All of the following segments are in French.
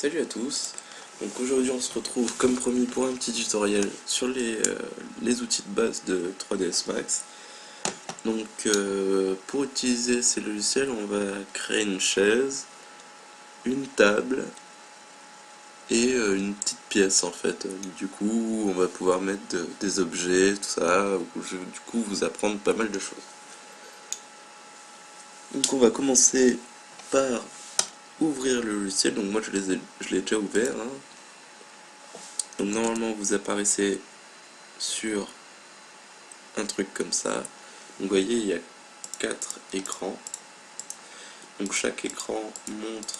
Salut à tous. Donc aujourd'hui on se retrouve comme promis pour un petit tutoriel sur les outils de base de 3ds Max. Donc pour utiliser ces logiciels on va créer une chaise, une table et une petite pièce en fait. Du coup on va pouvoir mettre des objets, tout ça, je vais du coup vous apprendre pas mal de choses. Donc on va commencer par ouvrir le logiciel. Donc moi je l'ai déjà ouvert, hein. Donc normalement vous apparaissez sur un truc comme ça. Donc vous voyez il y a 4 écrans. Donc chaque écran montre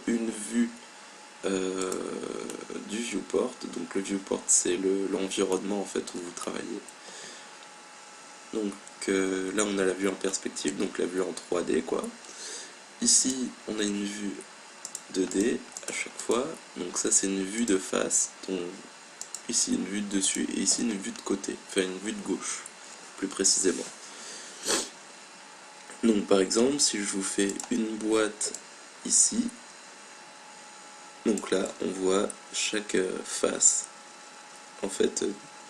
une vue du viewport. Donc le viewport c'est l'environnement en fait où vous travaillez. Donc là on a la vue en perspective, donc la vue en 3D quoi. Ici on a une vue 2D à chaque fois. Donc ça c'est une vue de face. Donc ici une vue de dessus et ici une vue de côté, enfin une vue de gauche plus précisément. Donc par exemple si je vous fais une boîte ici, donc là on voit chaque face en fait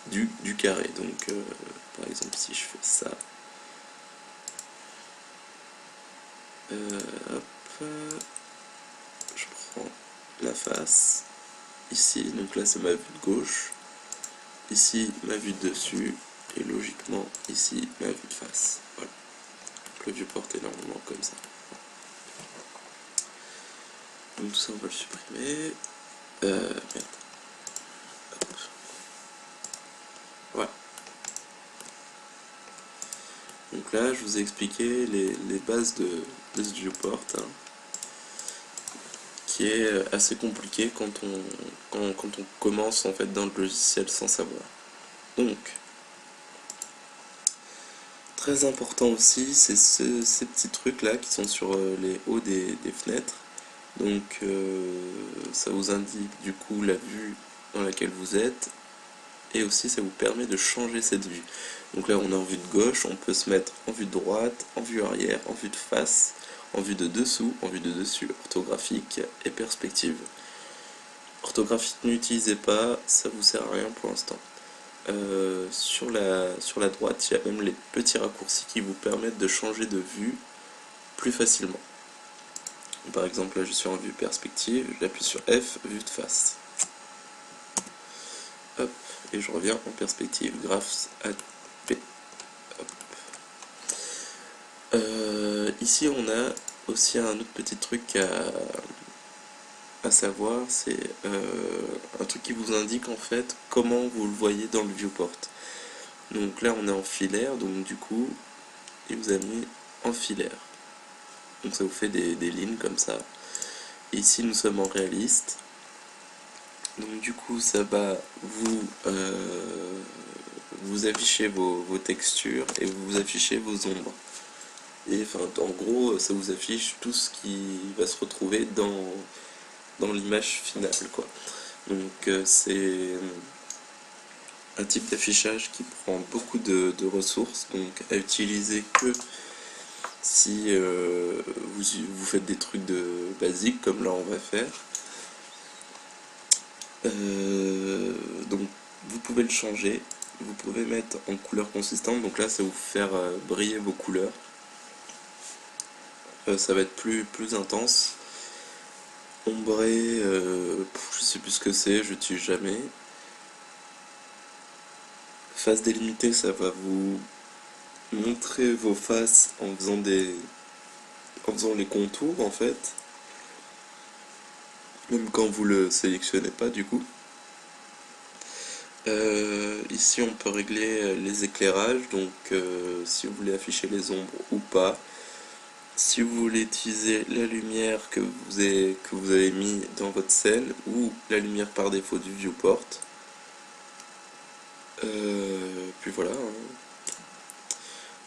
du carré. Donc par exemple si je fais ça, hop, je prends la face ici, donc là c'est ma vue de gauche, ici ma vue de dessus et logiquement ici ma vue de face. Voilà. Le viewport est normalement comme ça. Donc tout ça on va le supprimer. Merde. Hop. Voilà. Donc là je vous ai expliqué les bases de ce viewport, hein, qui est assez compliqué quand on commence en fait dans le logiciel sans savoir. Donc très important aussi, c'est ces petits trucs là qui sont sur les hauts des fenêtres. Donc ça vous indique du coup la vue dans laquelle vous êtes, et aussi ça vous permet de changer cette vue. Donc là on est en vue de gauche, on peut se mettre en vue de droite, en vue arrière, en vue de face, en vue de dessous, en vue de dessus, orthographique et perspective. Orthographique n'utilisez pas, ça vous sert à rien pour l'instant. Sur la droite, il y a même les petits raccourcis qui vous permettent de changer de vue plus facilement. Par exemple, là je suis en vue perspective, j'appuie sur F, vue de face. Hop, et je reviens en perspective, Graphs at P. Ici on a aussi un autre petit truc à savoir, c'est un truc qui vous indique en fait comment vous le voyez dans le viewport. Donc là on est en filaire, donc du coup il vous a mis en filaire. Donc ça vous fait des lignes comme ça. Et ici nous sommes en réaliste. Donc du coup ça va vous afficher vos textures et vous afficher vos ombres. Et enfin en gros ça vous affiche tout ce qui va se retrouver dans l'image finale quoi. Donc c'est un type d'affichage qui prend beaucoup de ressources, donc à utiliser que si vous faites des trucs basiques comme là on va faire. Donc vous pouvez le changer, vous pouvez mettre en couleur consistante, donc là ça va vous faire briller vos couleurs, ça va être plus intense. Ombré, je sais plus ce que c'est, je n'utilise jamais. Face délimitée, ça va vous montrer vos faces en faisant les contours en fait, même quand vous le sélectionnez pas du coup. Ici on peut régler les éclairages, donc si vous voulez afficher les ombres ou pas, si vous voulez utiliser la lumière que vous avez mis dans votre scène ou la lumière par défaut du viewport. Puis voilà.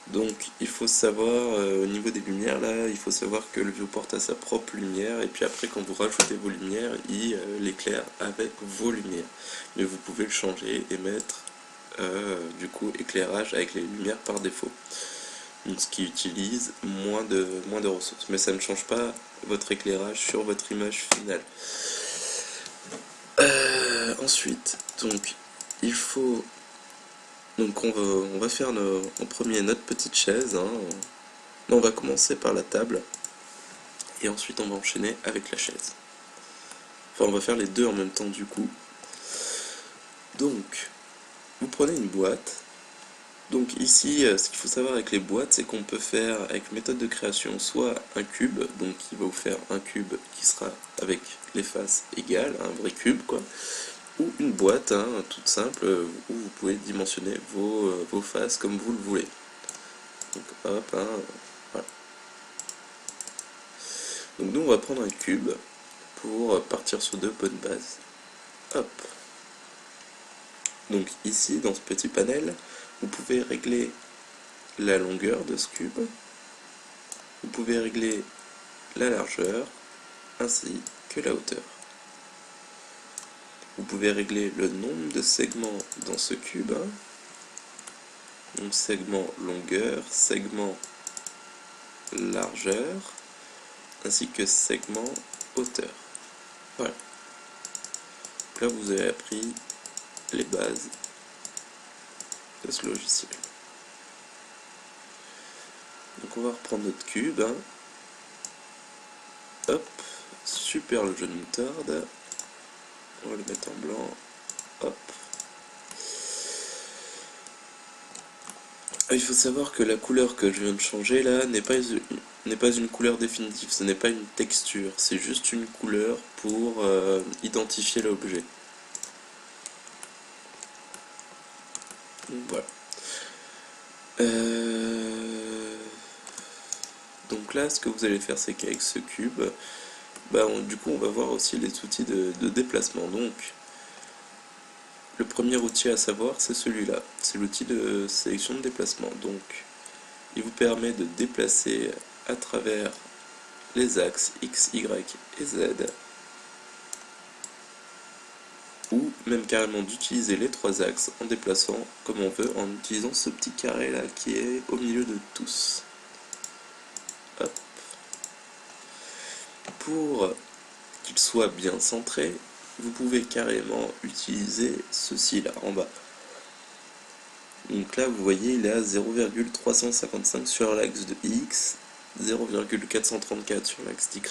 Donc il faut savoir au niveau des lumières là, il faut savoir que le viewport a sa propre lumière, et puis après quand vous rajoutez vos lumières, il l'éclaire avec vos lumières. Mais vous pouvez le changer et mettre du coup éclairage avec les lumières par défaut. donc ce qui utilise moins de ressources. Mais ça ne change pas votre éclairage sur votre image finale. Ensuite, donc, il faut... Donc on va faire en premier notre petite chaise. Hein. Non, on va commencer par la table. Et ensuite on va enchaîner avec la chaise. Enfin, on va faire les deux en même temps du coup. Donc, vous prenez une boîte. Donc ici, ce qu'il faut savoir avec les boîtes, c'est qu'on peut faire avec méthode de création soit un cube, donc il va vous faire un cube qui sera avec les faces égales, un vrai cube quoi, ou une boîte hein, toute simple où vous pouvez dimensionner vos faces comme vous le voulez. Donc hop, hein, voilà. Donc nous on va prendre un cube pour partir sur de bonnes bases. Hop. Donc ici, dans ce petit panel, vous pouvez régler la longueur de ce cube, vous pouvez régler la largeur, ainsi que la hauteur. Vous pouvez régler le nombre de segments dans ce cube, hein. Donc segment longueur, segment largeur, ainsi que segment hauteur. Voilà. Donc là, vous avez appris les bases de ce logiciel. Donc on va reprendre notre cube. Hein. Hop, super le jeu de moutarde. On va le mettre en blanc. Hop. Il faut savoir que la couleur que je viens de changer là n'est pas une couleur définitive, ce n'est pas une texture, c'est juste une couleur pour identifier l'objet. Voilà. Donc là, ce que vous allez faire, c'est qu'avec ce cube, du coup, on va voir aussi les outils de déplacement. Donc, le premier outil à savoir, c'est celui-là. C'est l'outil de sélection de déplacement. Donc, il vous permet de déplacer à travers les axes X, Y et Z, ou même carrément d'utiliser les trois axes en déplaçant comme on veut, en utilisant ce petit carré là qui est au milieu de tous. Hop. Pour qu'il soit bien centré, vous pouvez carrément utiliser ceci là en bas. Donc là vous voyez il est à 0,355 sur l'axe de X, 0,434 sur l'axe d'Y,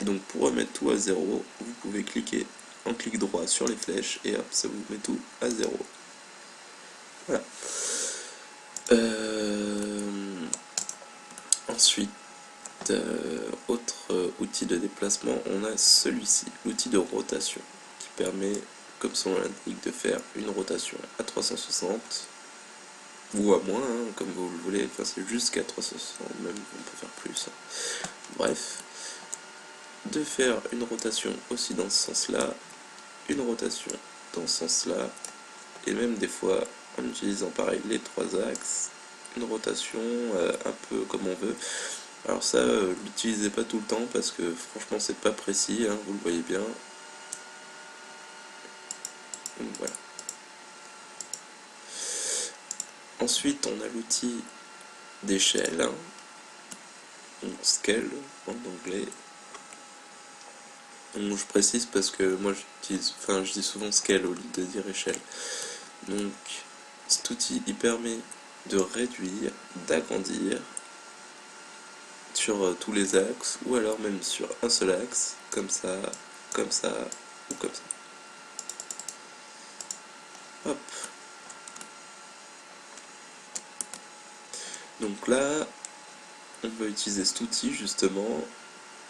et donc pour remettre tout à 0, vous pouvez cliquer en clic droit sur les flèches et hop, ça vous met tout à 0. Voilà. Ensuite, autre outil de déplacement, on a celui-ci, l'outil de rotation, qui permet, comme son nom l'indique, de faire une rotation à 360, ou à moins, hein, comme vous le voulez, enfin c'est jusqu'à 360, même on peut faire plus. Hein. Bref, de faire une rotation aussi dans ce sens-là, une rotation dans ce sens-là, et même des fois, en utilisant pareil les trois axes, une rotation un peu comme on veut. Alors ça, l'utilisez pas tout le temps parce que franchement c'est pas précis, hein, vous le voyez bien. Donc voilà. Ensuite on a l'outil d'échelle, hein, donc scale en anglais. Donc je précise parce que moi je dis souvent scale au lieu de dire échelle. Donc cet outil il permet de réduire, d'agrandir sur tous les axes, ou alors même sur un seul axe, comme ça, ou comme ça. Hop. Donc là, on va utiliser cet outil justement,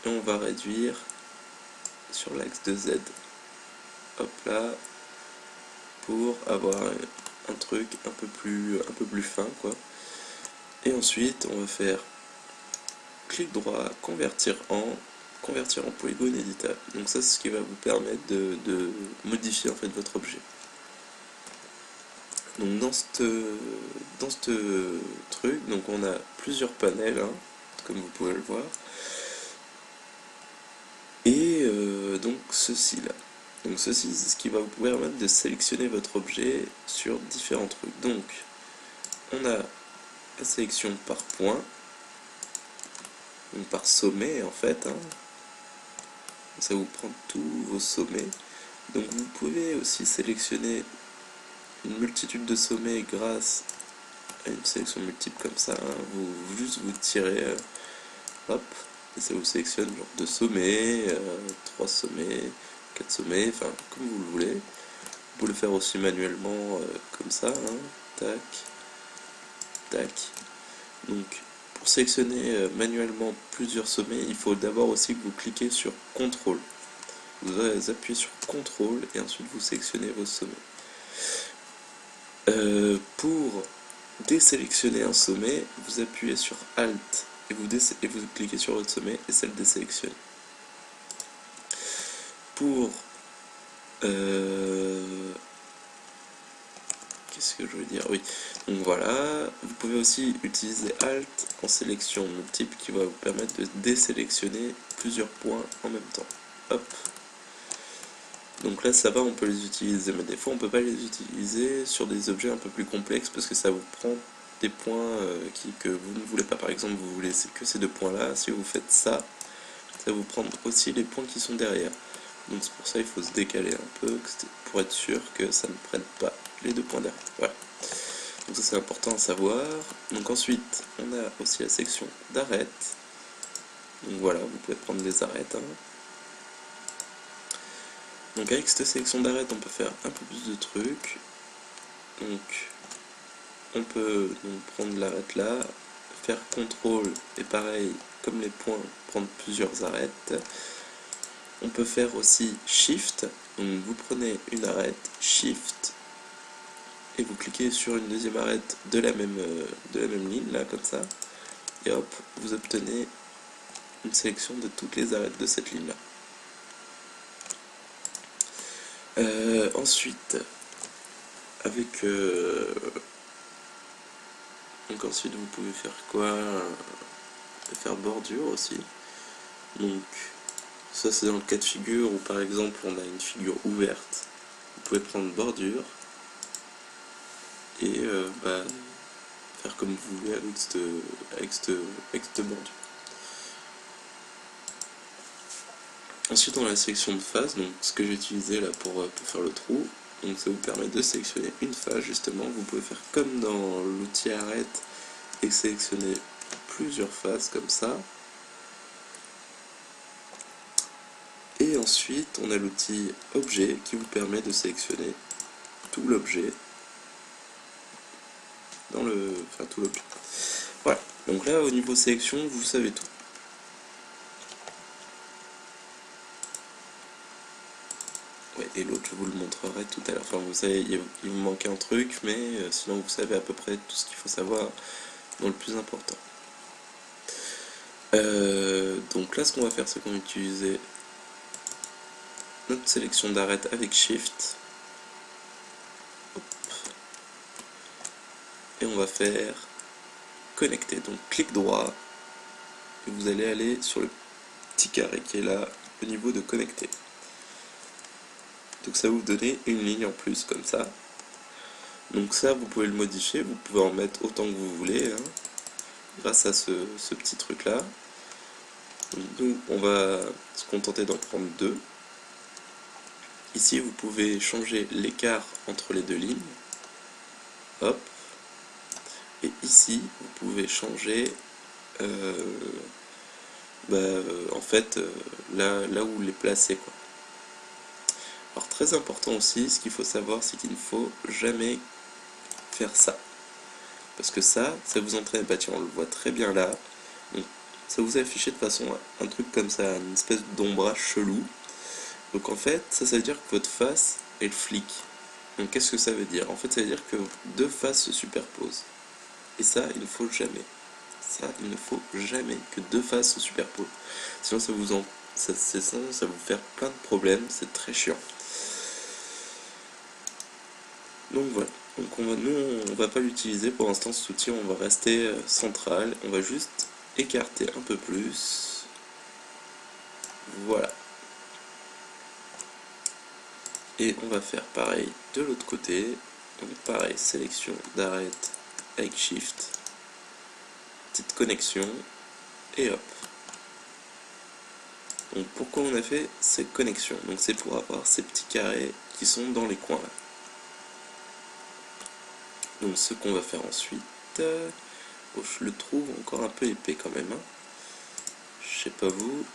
et on va réduire sur l'axe de Z. Hop là, pour avoir un truc un peu plus fin quoi. Et ensuite, on va faire clic droit, convertir en polygone éditable. Donc ça, c'est ce qui va vous permettre de modifier en fait votre objet. Donc dans ce truc, donc on a plusieurs panels, hein, comme vous pouvez le voir. Et donc ceci là. Donc ceci, c'est ce qui va vous permettre de sélectionner votre objet sur différents trucs. Donc on a la sélection par point. donc par sommet en fait, hein. Ça vous prend tous vos sommets. Donc vous pouvez aussi sélectionner une multitude de sommets grâce à une sélection multiple comme ça, hein. Vous tirez, hop, et ça vous sélectionne genre 2 sommets, 3 sommets, 4 sommets, enfin comme vous le voulez. Vous pouvez le faire aussi manuellement comme ça, hein. Tac, tac. Donc pour sélectionner manuellement plusieurs sommets, il faut d'abord aussi que vous cliquez sur CTRL. Vous appuyez sur CTRL et ensuite vous sélectionnez vos sommets. Pour désélectionner un sommet, vous appuyez sur ALT et vous cliquez sur votre sommet et ça le désélectionne. Pour qu'est-ce que je veux dire? Oui, donc voilà, vous pouvez aussi utiliser ALT en sélection multiple qui va vous permettre de désélectionner plusieurs points en même temps. Hop. Donc là ça va, on peut les utiliser, mais des fois on peut pas les utiliser sur des objets un peu plus complexes parce que ça vous prend des points que vous ne voulez pas. Par exemple, vous voulez que ces 2 points là, si vous faites ça, ça va vous prendre aussi les points qui sont derrière. Donc c'est pour ça il faut se décaler un peu pour être sûr que ça ne prenne pas les 2 points derrière. Voilà. Donc ça c'est important à savoir. Donc ensuite on a aussi la section d'arrête. Donc voilà, vous pouvez prendre des arêtes, hein. Donc avec cette sélection d'arrête on peut faire un peu plus de trucs. Donc on peut donc prendre l'arête là, faire CTRL et pareil comme les points, prendre plusieurs arêtes. On peut faire aussi Shift, donc vous prenez une arête, Shift, et vous cliquez sur une deuxième arête de la même ligne là comme ça, et hop, vous obtenez une sélection de toutes les arêtes de cette ligne là. Ensuite, avec donc ensuite vous pouvez faire quoi? Faire bordure aussi. Donc ça c'est dans le cas de figure où par exemple on a une figure ouverte. Vous pouvez prendre bordure et faire comme vous voulez avec cette bordure. Ensuite on a la sélection de face, donc ce que j'ai utilisé là pour faire le trou. Donc ça vous permet de sélectionner une face justement. Vous pouvez faire comme dans l'outil arrête et sélectionner plusieurs faces comme ça. Et ensuite on a l'outil objet qui vous permet de sélectionner tout l'objet dans tout l'objet. Voilà, donc là au niveau sélection vous savez tout. Ouais, et l'autre je vous le montrerai tout à l'heure. Enfin vous savez, il vous manque un truc, mais sinon vous savez à peu près tout ce qu'il faut savoir dans le plus important. Donc là ce qu'on va faire c'est qu'on va utiliser notre sélection d'arête avec Shift. Hop. Et on va faire connecter. Donc clic droit et vous allez aller sur le petit carré qui est là au niveau de connecter. Donc ça va vous donner une ligne en plus comme ça. Donc ça vous pouvez le modifier, vous pouvez en mettre autant que vous voulez, hein, grâce à ce petit truc là. Donc nous on va se contenter d'en prendre 2. Ici vous pouvez changer l'écart entre les 2 lignes. Hop. Et ici vous pouvez changer en fait là où les placer quoi. Alors très important aussi, ce qu'il faut savoir c'est qu'il ne faut jamais faire ça. Parce que ça vous entraîne, bah tiens on le voit très bien là, donc ça vous affiche de façon un truc comme ça, une espèce d'ombrage chelou. Donc en fait ça veut dire que votre face elle flic. Donc qu'est-ce que ça veut dire? En fait ça veut dire que 2 faces se superposent. Et ça il ne faut jamais. Ça il ne faut jamais que 2 faces se superposent. Sinon ça vous faire plein de problèmes, c'est très chiant. Donc voilà, donc nous on va pas l'utiliser pour l'instant cet outil, on va rester central, on va juste écarter un peu plus, voilà. Et on va faire pareil de l'autre côté, donc pareil, sélection d'arrête avec Shift, petite connexion, et hop, Donc pourquoi on a fait ces connexions? Donc c'est pour avoir ces petits carrés qui sont dans les coins là. Donc ce qu'on va faire ensuite, oh, je le trouve encore un peu épais quand même, hein. Je sais pas vous,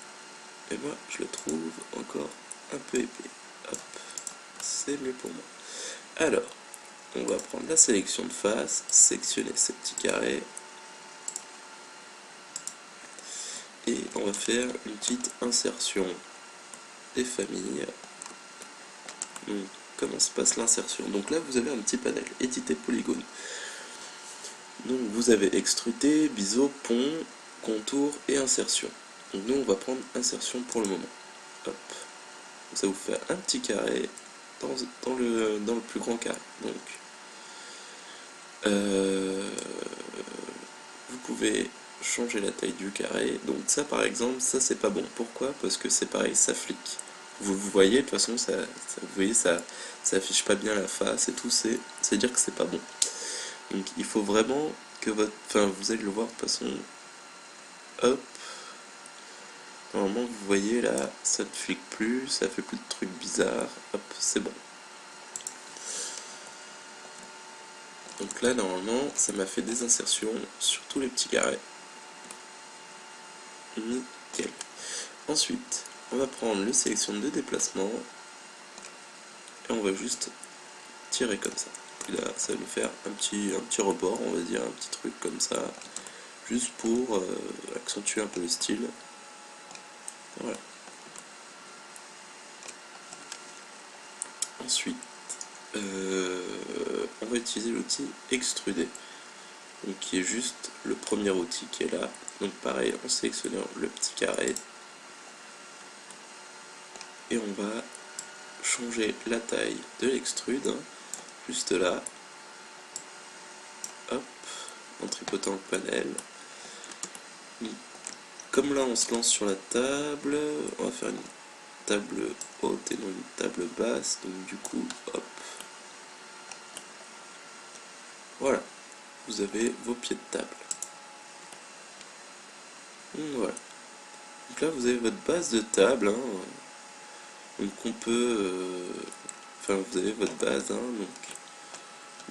mais moi je le trouve encore un peu épais. Hop, c'est mieux pour moi. Alors, on va prendre la sélection de face, sectionner ces petits carrés, et on va faire une petite insertion des familles. Donc, comment se passe l'insertion? Donc là, vous avez un petit panel, éditer polygone. Donc vous avez extrudé, biseau, pont, contour et insertion. Donc nous, on va prendre insertion pour le moment. Hop. Donc ça vous fait un petit carré dans le plus grand carré. Donc, vous pouvez changer la taille du carré. Donc ça, par exemple, ça c'est pas bon. Pourquoi? Parce que c'est pareil, ça flique. Vous voyez, de toute façon, vous voyez, ça affiche pas bien la face et tout. C'est dire que c'est pas bon. Donc il faut vraiment que vous allez le voir de toute façon. Hop. Normalement, vous voyez là, ça ne flique plus, ça fait plus de trucs bizarres. Hop, c'est bon. Donc là, normalement, ça m'a fait des insertions sur tous les petits carrés. Nickel. Ensuite, on va prendre le sélection de déplacement et on va juste tirer comme ça. Et là, ça va nous faire un petit rebord, on va dire, un petit truc comme ça, juste pour accentuer un peu le style. Voilà. Ensuite, on va utiliser l'outil extruder, donc qui est juste le premier outil qui est là. Donc pareil, en sélectionnant le petit carré, et on va changer la taille de l'extrude, hein, juste là. Hop, en tripotant le panel. Comme là on se lance sur la table, on va faire une table haute et non une table basse, donc du coup, hop. Voilà, vous avez vos pieds de table. Voilà. Donc là vous avez votre base de table, hein. Donc on peut... enfin vous avez votre base, hein, donc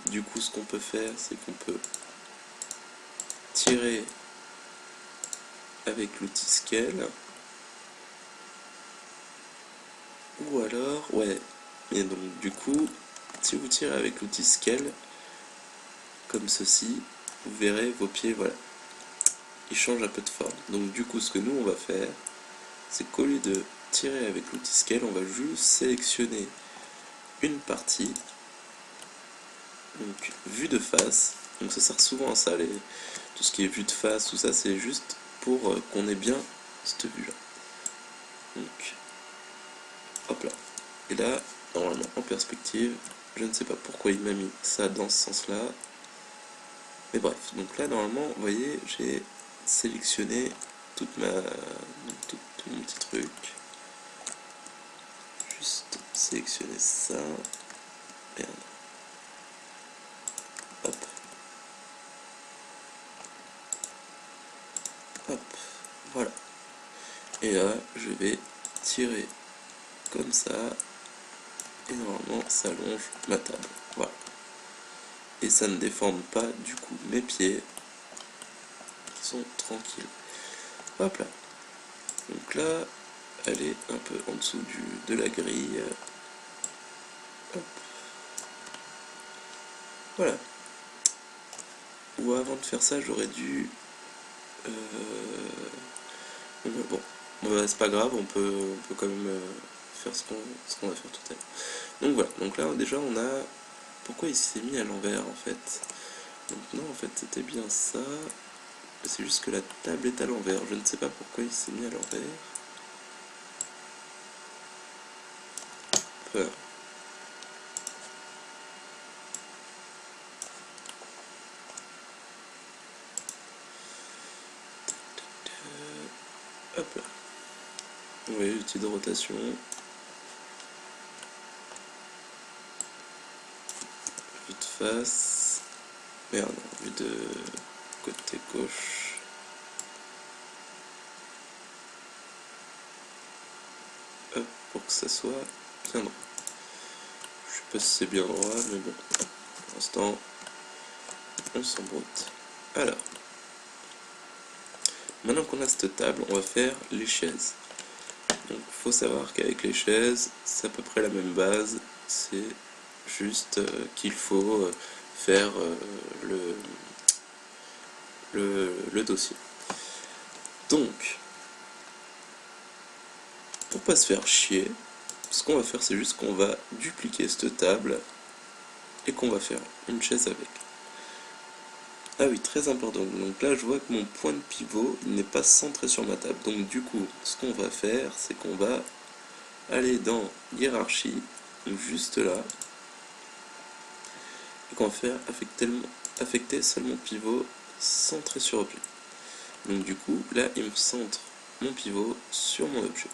du coup ce qu'on peut faire c'est qu'on peut tirer avec l'outil scale, ou alors, ouais, et donc du coup si vous tirez avec l'outil scale comme ceci, vous verrez vos pieds, voilà, ils changent un peu de forme. Donc du coup ce que nous on va faire, c'est qu'au lieu de tirer avec l'outil scale, on va juste sélectionner une partie, donc vue de face. Donc ça sert souvent à ça, tout ce qui est vue de face, tout ça, c'est juste pour qu'on ait bien cette vue là. Donc hop là. Et là, normalement en perspective, je ne sais pas pourquoi il m'a mis ça dans ce sens là, mais bref. Donc là normalement, vous voyez, j'ai sélectionné tout mon petit truc. Juste sélectionner ça. Merde. Hop. Hop. Voilà. Et là, je vais tirer comme ça. Et normalement, ça longe ma table. Voilà. Et ça ne déforme pas du coup mes pieds qui sont tranquilles. Hop là. Donc là, elle est un peu en dessous de la grille. Hop. Voilà. Ou avant de faire ça, j'aurais dû... bon, c'est pas grave, on peut quand même faire ce qu'on va faire tout à l'heure. Donc voilà, donc là déjà on a... Pourquoi il s'est mis à l'envers en fait? Donc non, en fait c'était bien ça. C'est juste que la table est à l'envers. Je ne sais pas pourquoi il s'est mis à l'envers. Voilà. Hop là. Vous voyez l'outil de rotation. Vue de face. Merde, vue de côté gauche. pour que ça soit bien droit. Je sais pas si c'est bien droit, mais bon, pour l'instant, on s'en broute. Alors, maintenant qu'on a cette table, on va faire les chaises. Donc, faut savoir qu'avec les chaises, c'est à peu près la même base. C'est juste qu'il faut faire le dossier. Donc, pour pas se faire chier, ce qu'on va faire, c'est juste qu'on va dupliquer cette table et qu'on va faire une chaise avec. Ah oui, très important. Donc là, je vois que mon point de pivot n'est pas centré sur ma table. Donc du coup, ce qu'on va faire, c'est qu'on va aller dans hiérarchie, donc juste là, et qu'on va faire affecter seulement pivot centré sur objet. Donc du coup, là, il me centre mon pivot sur mon objet.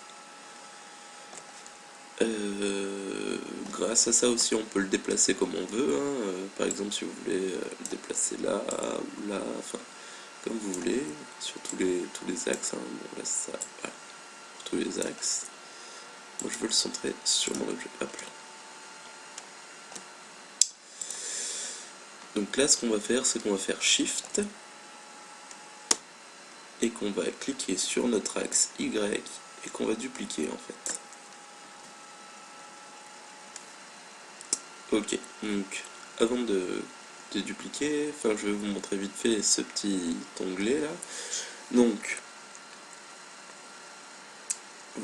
Grâce à ça aussi, on peut le déplacer comme on veut, hein. Par exemple, si vous voulez le déplacer là ou là, enfin, comme vous voulez, sur tous les axes, hein. Bon, là, ça, voilà, pour tous les axes. Moi, je veux le centrer sur mon objet. Hop là. Donc là, ce qu'on va faire, c'est qu'on va faire Shift et qu'on va cliquer sur notre axe Y et qu'on va dupliquer en fait. Ok, donc avant de dupliquer, enfin je vais vous montrer vite fait ce petit onglet là. Donc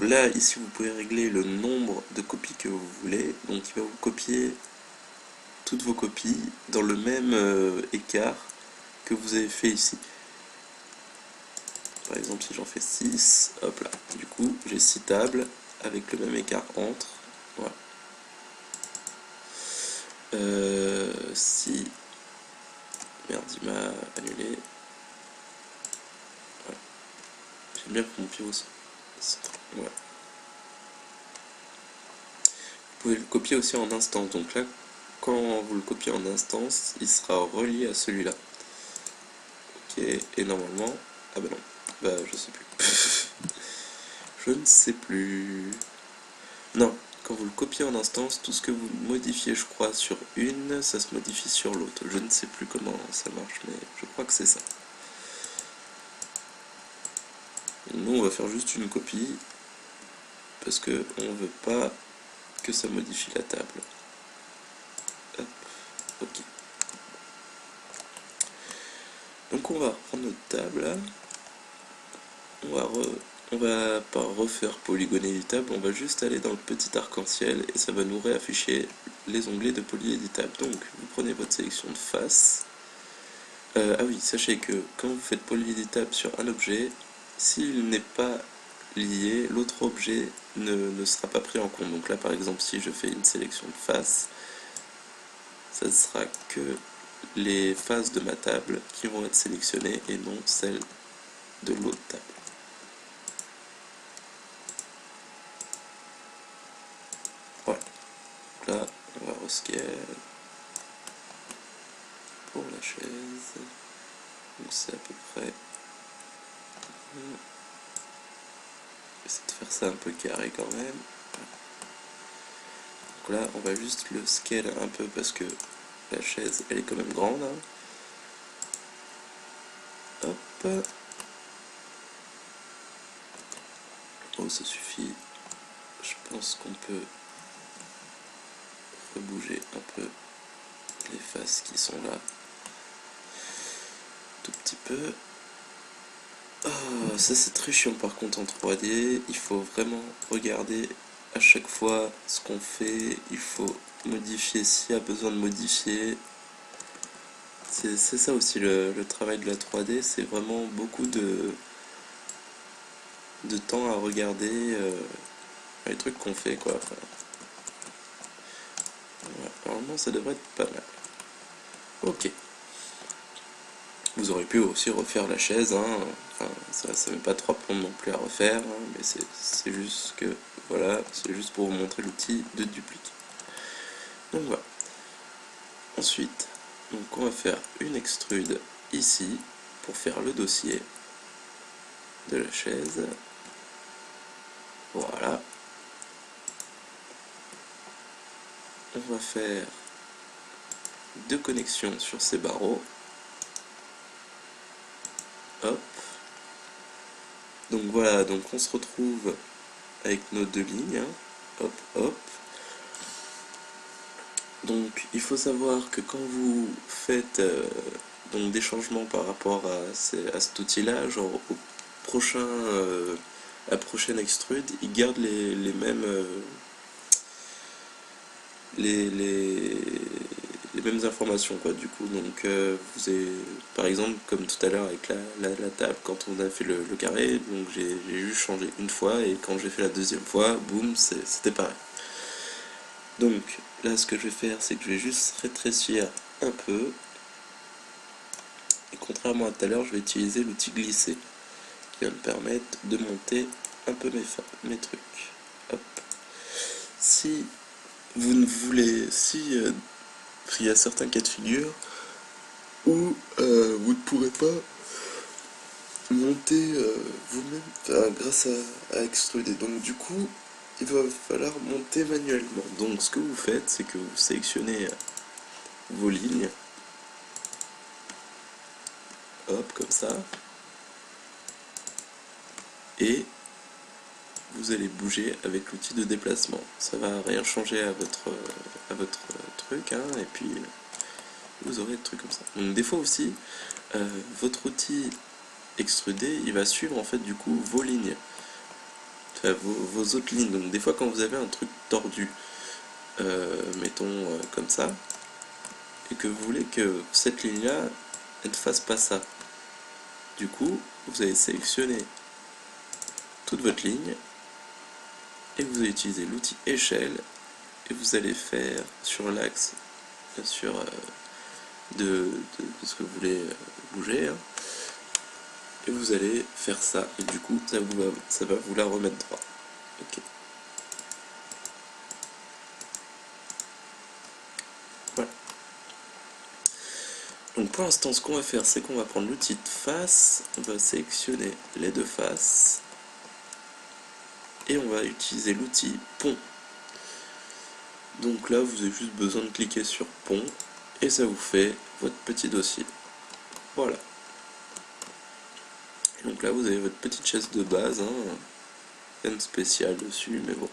là ici vous pouvez régler le nombre de copies que vous voulez, donc il va vous copier toutes vos copies dans le même écart que vous avez fait ici. Par exemple si j'en fais 6, hop là, du coup j'ai 6 tables avec le même écart entre, voilà. Si... Merde, il m'a annulé. Voilà. J'aime bien que mon pivot soit... Voilà. Vous pouvez le copier aussi en instance. Donc là, quand vous le copiez en instance, il sera relié à celui-là. Ok, et normalement... Ah bah non, bah je sais plus. Je ne sais plus. Non, quand vous le copiez en instance, tout ce que vous modifiez, je crois, sur une, ça se modifie sur l'autre. Je ne sais plus comment ça marche, mais je crois que c'est ça. Nous, on va faire juste une copie, parce que on veut pas que ça modifie la table. Hop, ok. Donc on va reprendre notre table. On va pas refaire polygon-éditable, on va juste aller dans le petit arc-en-ciel et ça va nous réafficher les onglets de poly-éditable. Donc vous prenez votre sélection de face. Ah oui, sachez que quand vous faites poly-éditable sur un objet, s'il n'est pas lié, l'autre objet ne sera pas pris en compte. Donc là par exemple si je fais une sélection de face, ça ne sera que les faces de ma table qui vont être sélectionnées et non celles de l'autre table. Voilà. Donc là, on va rescale pour la chaise. Donc c'est à peu près... On va essayer de faire ça un peu carré quand même. Donc là, on va juste le scale un peu parce que la chaise, elle est quand même grande. Hein. Hop. Oh, ça suffit. Je pense qu'on peut rebouger un peu les faces qui sont là. Tout petit peu. Oh, ça c'est très chiant par contre en 3D. Il faut vraiment regarder à chaque fois ce qu'on fait. Il faut modifier s'il y a besoin de modifier. C'est ça aussi le travail de la 3D. C'est vraiment beaucoup de temps à regarder les trucs qu'on fait quoi. Enfin, voilà. Normalement ça devrait être pas mal. Ok. Vous aurez pu aussi refaire la chaise, hein. Enfin, ça met pas 3 plombes non plus à refaire, hein, mais c'est juste que, voilà, c'est juste pour vous montrer l'outil de duplique. Donc voilà. Ensuite, donc on va faire une extrude ici, pour faire le dossier de la chaise. Voilà. on va faire 2 connexions sur ces barreaux. Hop. Donc voilà, donc on se retrouve avec nos 2 lignes. Hein. Hop, hop. Donc il faut savoir que quand vous faites donc des changements par rapport à cet outil-là, genre au prochain, à prochaine extrude, il garde les mêmes les mêmes informations quoi du coup. Donc vous avez par exemple comme tout à l'heure avec la table, quand on a fait le carré, donc j'ai juste changé une fois, et quand j'ai fait la deuxième fois, boum, c'était pareil. Donc là ce que je vais faire, c'est que je vais juste rétrécir un peu, et contrairement à tout à l'heure, je vais utiliser l'outil glisser qui va me permettre de monter un peu mes trucs. Hop. Si vous ne voulez, si il y a certains cas de figure où vous ne pourrez pas monter vous-même grâce à extruder. Donc du coup, il va falloir monter manuellement. Donc ce que vous faites, c'est que vous sélectionnez vos lignes. Hop, comme ça. Et vous allez bouger avec l'outil de déplacement. Ça va rien changer à votre truc, hein, et puis vous aurez des trucs comme ça. Donc des fois aussi, votre outil extrudé, il va suivre en fait du coup vos lignes, enfin, vos autres lignes. Donc des fois quand vous avez un truc tordu, mettons comme ça, et que vous voulez que cette ligne-là, elle ne fasse pas ça, du coup, vous allez sélectionner toute votre ligne, et vous allez utiliser l'outil échelle, et vous allez faire sur l'axe, bien sûr, de ce que vous voulez bouger, hein, et vous allez faire ça, et du coup, ça va vous la remettre droit. Ok. Voilà. Donc pour l'instant, ce qu'on va faire, c'est qu'on va prendre l'outil de face, on va sélectionner les 2 faces, et on va utiliser l'outil pont. Donc là, vous avez juste besoin de cliquer sur pont, et ça vous fait votre petit dossier. Voilà. Et donc là, vous avez votre petite chaise de base, hein, rien de spécial dessus, mais bon,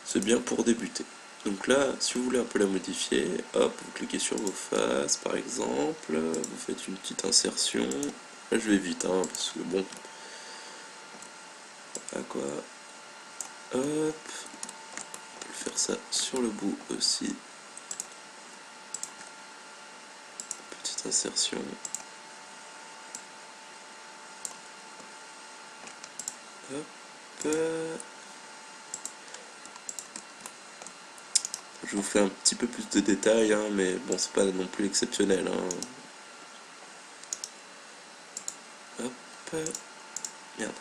c'est bien pour débuter. Donc là, si vous voulez un peu la modifier, hop, vous cliquez sur vos faces par exemple, vous faites une petite insertion. Là je vais vite, hein, parce que bon, à quoi, hop, on peut faire ça sur le bout aussi, petite insertion. Hop. Je vous fais un petit peu plus de détails, hein, mais bon, c'est pas non plus exceptionnel. Hein. Hop. Merde.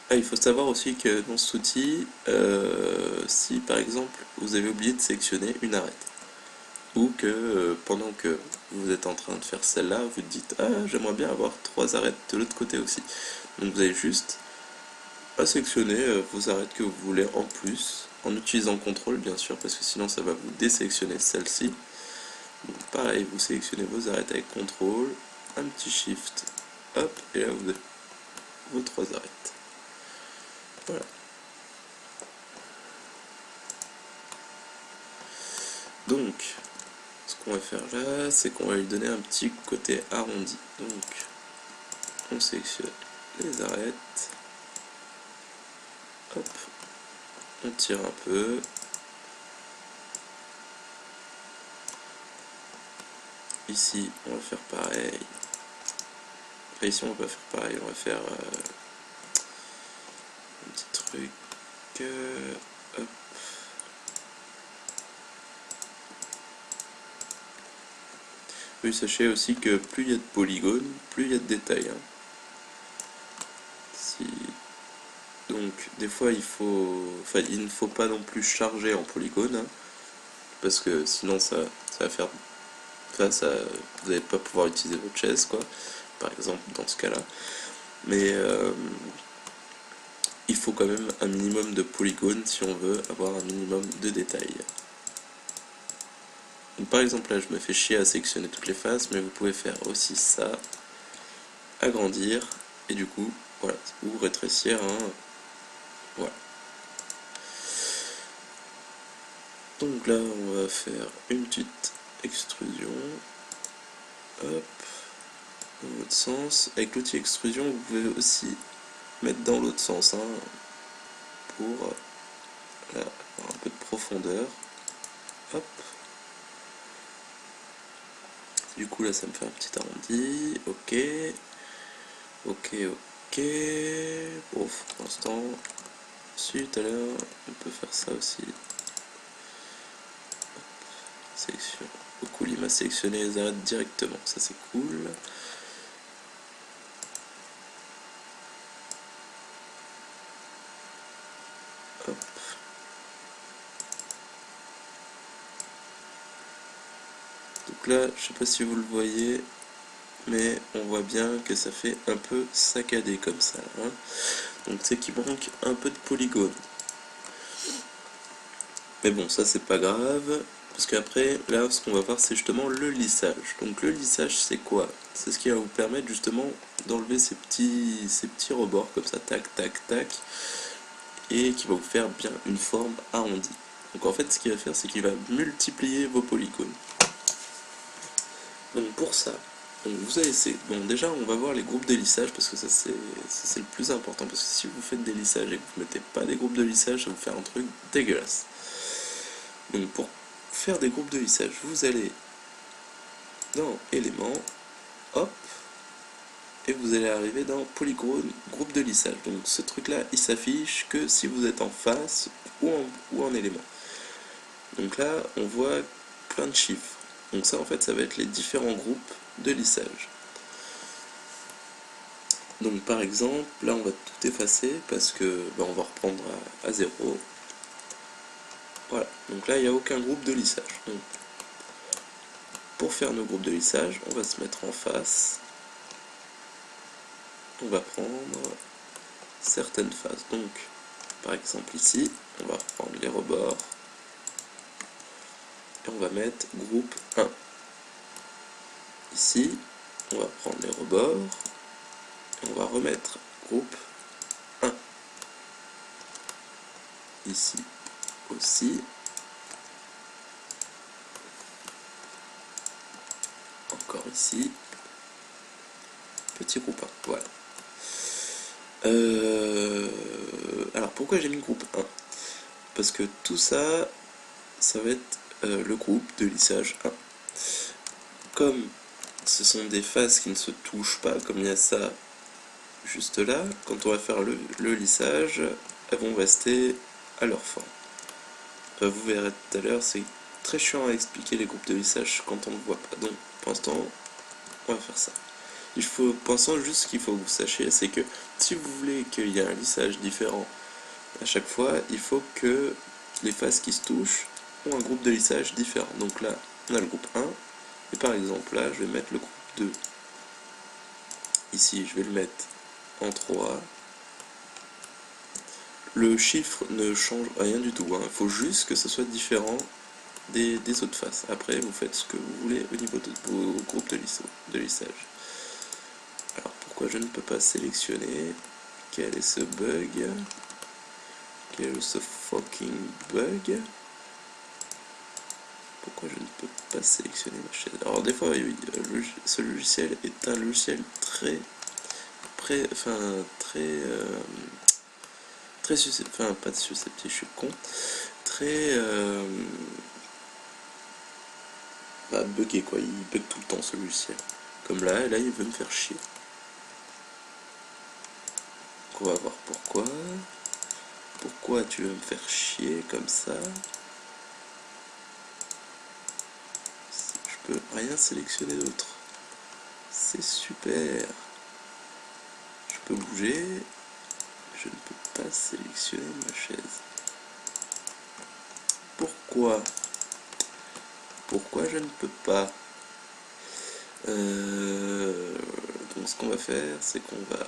Ah, il faut savoir aussi que dans cet outil, si par exemple vous avez oublié de sélectionner une arête, ou que pendant que vous êtes en train de faire celle-là, vous dites « Ah, j'aimerais bien avoir 3 arêtes de l'autre côté aussi ». Donc vous avez juste à sélectionner vos arêtes que vous voulez en plus, en utilisant CTRL bien sûr, parce que sinon ça va vous désélectionner celle-ci. Donc pareil, vous sélectionnez vos arêtes avec CTRL, un petit SHIFT, hop, et là vous avez vos 3 arêtes. Voilà. Donc, ce qu'on va faire là, c'est qu'on va lui donner un petit côté arrondi. Donc, on sélectionne les arêtes. Hop. On tire un peu. Ici, on va faire pareil. Enfin, ici, on va pas faire pareil. On va faire un petit truc. Hop. Oui, sachez aussi que plus il y a de polygones, plus il y a de détails. Hein. Donc, des fois, il ne faut pas non plus charger en polygones, hein, parce que sinon, ça va faire, vous n'allez pas pouvoir utiliser votre chaise, quoi. Par exemple, dans ce cas-là. mais il faut quand même un minimum de polygones si on veut avoir un minimum de détails. Donc, par exemple là je me fais chier à sélectionner toutes les faces, mais vous pouvez faire aussi ça, agrandir, et du coup, voilà, ou rétrécir, hein, voilà. Donc là on va faire une petite extrusion, hop, dans l'autre sens. Avec l'outil extrusion vous pouvez aussi mettre dans l'autre sens, hein, pour là, avoir un peu de profondeur, hop. Du coup là ça me fait un petit arrondi, ok, ok, ok, bon pour l'instant, si tout à l'heure on peut faire ça aussi, sélection, beaucoup il m'a sélectionné les arêtes directement, ça c'est cool. Hop. Donc là je sais pas si vous le voyez, mais on voit bien que ça fait un peu saccadé comme ça, hein. Donc c'est qu'il manque un peu de polygone. Mais bon, ça c'est pas grave, parce qu'après, là, ce qu'on va voir, c'est justement le lissage. Donc le lissage, c'est quoi? C'est ce qui va vous permettre justement d'enlever ces petits rebords comme ça, tac, tac, tac, et qui va vous faire bien une forme arrondie. Donc en fait, ce qu'il va faire, c'est qu'il va multiplier vos polygones. Donc pour ça, donc vous allez essayer. Bon, déjà, on va voir les groupes de lissage parce que ça c'est le plus important. Parce que si vous faites des lissages et que vous mettez pas des groupes de lissage, ça va vous faire un truc dégueulasse. Donc pour faire des groupes de lissage, vous allez dans éléments, hop, et vous allez arriver dans polygone, groupe de lissage. Donc ce truc là, il s'affiche que si vous êtes en face ou en élément. Donc là, on voit plein de chiffres. Donc ça, en fait, ça va être les différents groupes de lissage. Donc par exemple, là on va tout effacer parce que on va reprendre à 0. Voilà, donc là il n'y a aucun groupe de lissage. Donc, pour faire nos groupes de lissage, on va se mettre en face. On va prendre certaines faces. Donc par exemple ici, on va reprendre les rebords et on va mettre groupe 1. Ici, on va prendre les rebords et on va remettre groupe 1. Ici aussi. Encore ici. Petit groupe 1. Voilà. Alors pourquoi j'ai mis groupe 1? Parce que tout ça, ça va être le groupe de lissage 1. Comme ce sont des faces qui ne se touchent pas, comme il y a ça juste là, quand on va faire le lissage, elles vont rester à leur forme. Vous verrez tout à l'heure, c'est très chiant à expliquer les groupes de lissage quand on ne voit pas. Donc pour l'instant, on va faire ça. Il faut, pour l'instant, juste ce qu'il faut que vous sachiez, c'est que si vous voulez qu'il y ait un lissage différent à chaque fois, il faut que les faces qui se touchent ont un groupe de lissage différent. Donc là, on a le groupe 1, et par exemple là, je vais mettre le groupe 2. Ici, je vais le mettre en 3. Le chiffre ne change rien du tout, hein. Il faut juste que ce soit différent des autres faces. Après, vous faites ce que vous voulez au niveau de vos groupes de lissage. Alors, pourquoi je ne peux pas sélectionner? Quel est ce bug? Quel est ce fucking bug? Pourquoi je ne peux pas sélectionner ma chaise? Alors des fois, ce logiciel est un logiciel très susceptible, enfin pas susceptible, je suis con, très bugué quoi, il bug tout le temps ce logiciel. Comme là, et là il veut me faire chier. Donc on va voir pourquoi. Pourquoi tu veux me faire chier comme ça? Je peux rien sélectionner d'autre. C'est super. Je peux bouger. Je ne peux pas sélectionner ma chaise. Pourquoi? Pourquoi je ne peux pas? Donc ce qu'on va faire, c'est qu'on va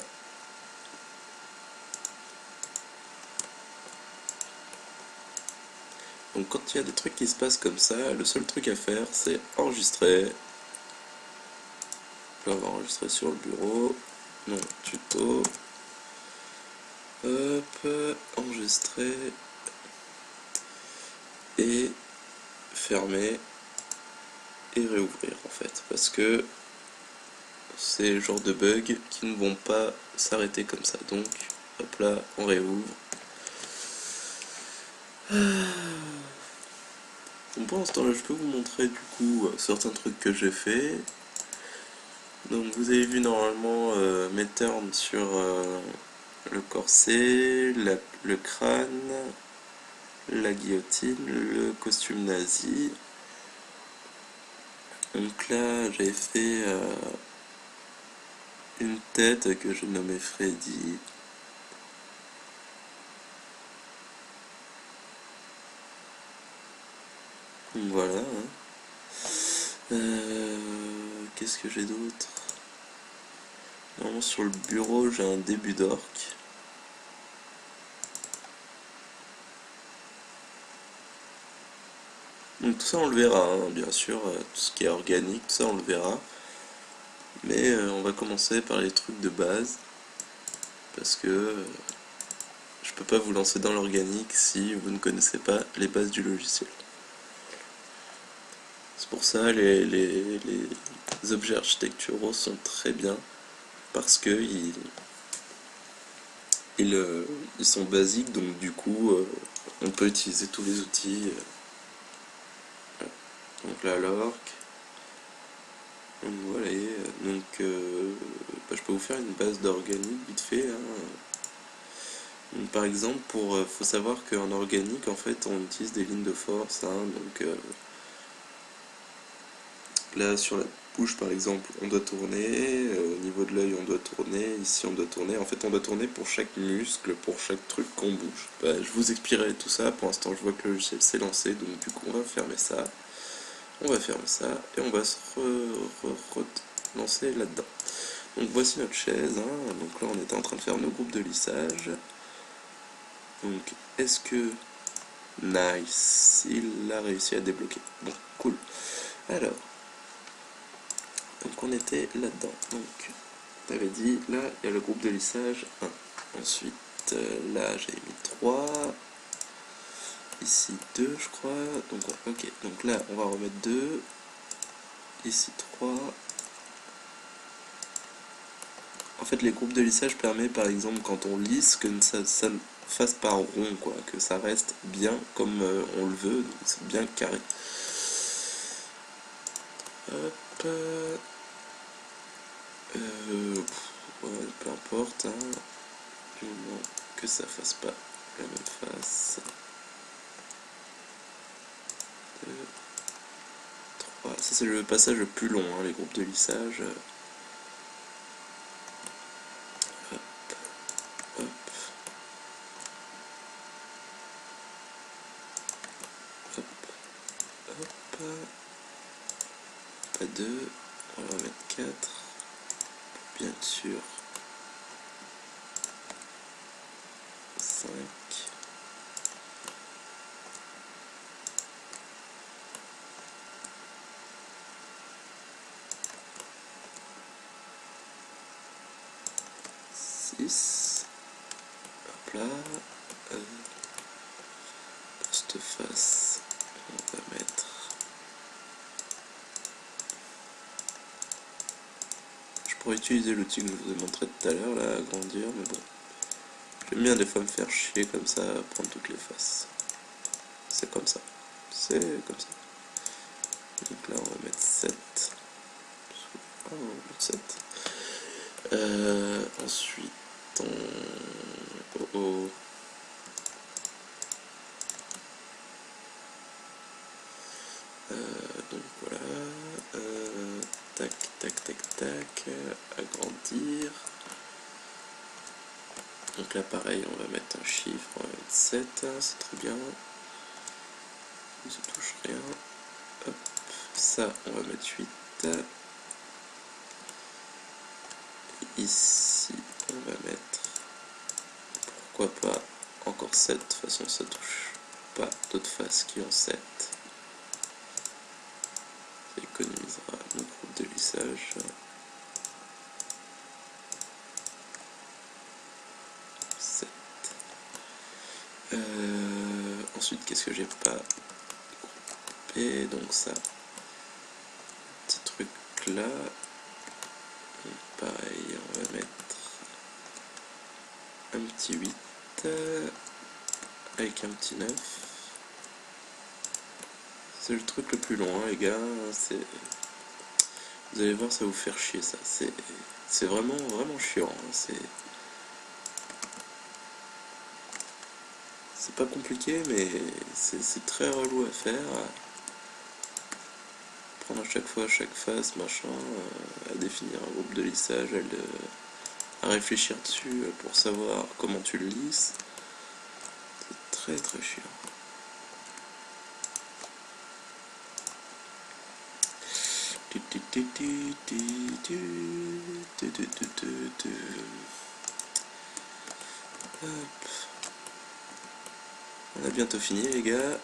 Donc quand il y a des trucs qui se passent comme ça, le seul truc à faire c'est enregistrer. Là on va enregistrer sur le bureau. Non, tuto. Hop, enregistrer. Et fermer. Et réouvrir en fait. Parce que c'est le genre de bugs qui ne vont pas s'arrêter comme ça. Donc hop là, on réouvre. Donc pour l'instant là je peux vous montrer du coup certains trucs que j'ai fait. Donc vous avez vu normalement mes turns sur le corset, le crâne, la guillotine, le costume nazi. Donc là j'avais fait une tête que je nommais Freddy. Donc voilà. Qu'est-ce que j'ai d'autre? Normalement sur le bureau j'ai un début d'orque. Donc tout ça on le verra, hein, bien sûr, tout ce qui est organique, tout ça on le verra. Mais on va commencer par les trucs de base. Parce que je peux pas vous lancer dans l'organique si vous ne connaissez pas les bases du logiciel. C'est pour ça les objets architecturaux sont très bien. Parce que ils sont basiques, donc du coup on peut utiliser tous les outils. Donc là l'orque. Donc voilà, donc je peux vous faire une base d'organique vite fait. Hein. Donc, par exemple, faut savoir qu'en organique, en fait, on utilise des lignes de force. Hein, donc là, sur la bouche, par exemple, on doit tourner. Au niveau de l'œil, on doit tourner. Ici, on doit tourner. En fait, on doit tourner pour chaque muscle, pour chaque truc qu'on bouge. Je vous expliquerai tout ça. Pour l'instant, je vois que le logiciel s'est lancé. Donc, du coup, on va fermer ça. On va fermer ça. Et on va se relancer là-dedans. Donc, voici notre chaise. Hein. Donc là, on était en train de faire nos groupes de lissage. Donc, est-ce que... Nice, il a réussi à débloquer. Bon, cool. Alors, donc on était là-dedans. Donc, t'avais dit, là, il y a le groupe de lissage 1. Ensuite, là, j'ai mis 3. Ici, 2, je crois. Donc, ok. Donc là, on va remettre 2. Ici, 3. En fait, les groupes de lissage permettent, par exemple, quand on lisse, que ça ne fasse pas rond, quoi. Que ça reste bien comme on le veut. Donc, c'est bien carré. Hop. Ouais, peu importe, hein, du moment que ça fasse pas la même face. 2, 3. Ça, c'est le passage le plus long, hein, les groupes de lissage. Hop, hop. Hop, hop. Pas 2. On va mettre 4. Bien sûr. 5. Hop là. Pour cette face, on va mettre... Je pourrais utiliser l'outil que je vous ai montré tout à l'heure, là, agrandir, mais bon. J'aime bien des fois me faire chier comme ça, prendre toutes les faces. C'est comme ça. C'est comme ça. Donc là, on va mettre 7. Ah, on va mettre 7. Ensuite, on... Oh. Donc voilà. Tac, tac, tac, tac. Agrandir. Donc là, pareil, on va mettre un chiffre. On va mettre 7. C'est très bien. Ne se touche rien. Hop. Ça, on va mettre 8. Ici, on va mettre, pourquoi pas, encore 7, de toute façon ça touche pas d'autres faces qui ont 7. Ça économisera nos groupes de lissage. Ensuite, qu'est-ce que j'ai pas groupé? Donc ça, petit truc là. Donc, pareil, on va mettre un petit 8 avec un petit 9. C'est le truc le plus long, hein, les gars. Vous allez voir, ça va vous faire chier, ça. C'est vraiment, vraiment chiant. Hein. C'est pas compliqué, mais c'est très relou à faire. Prendre à chaque fois chaque face, machin, à définir un groupe de lissage, à réfléchir dessus pour savoir comment tu le lisses. C'est très très chiant. Hop. On a bientôt fini, les gars.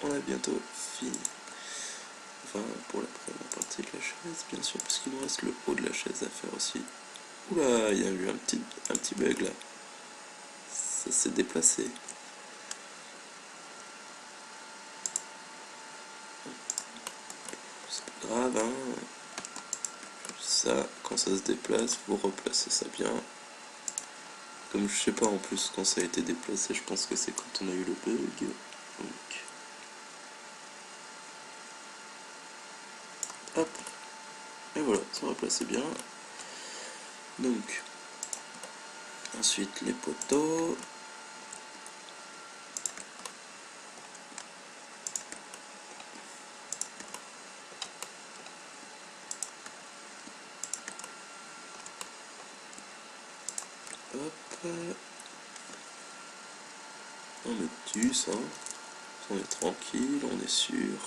On a bientôt fini. Enfin, pour la première partie de la chaise, bien sûr, parce qu'il nous reste le haut de la chaise à faire aussi. Oula, il y a eu un petit bug là. Ça s'est déplacé. C'est pas grave, hein. Ça, quand ça se déplace, vous replacez ça bien. Comme je sais pas en plus quand ça a été déplacé, je pense que c'est quand on a eu le bug. Donc. Hop. Et voilà, ça replace bien. Donc. Ensuite les poteaux. Hop. On met dessus ça. On est tranquille, on est sûr.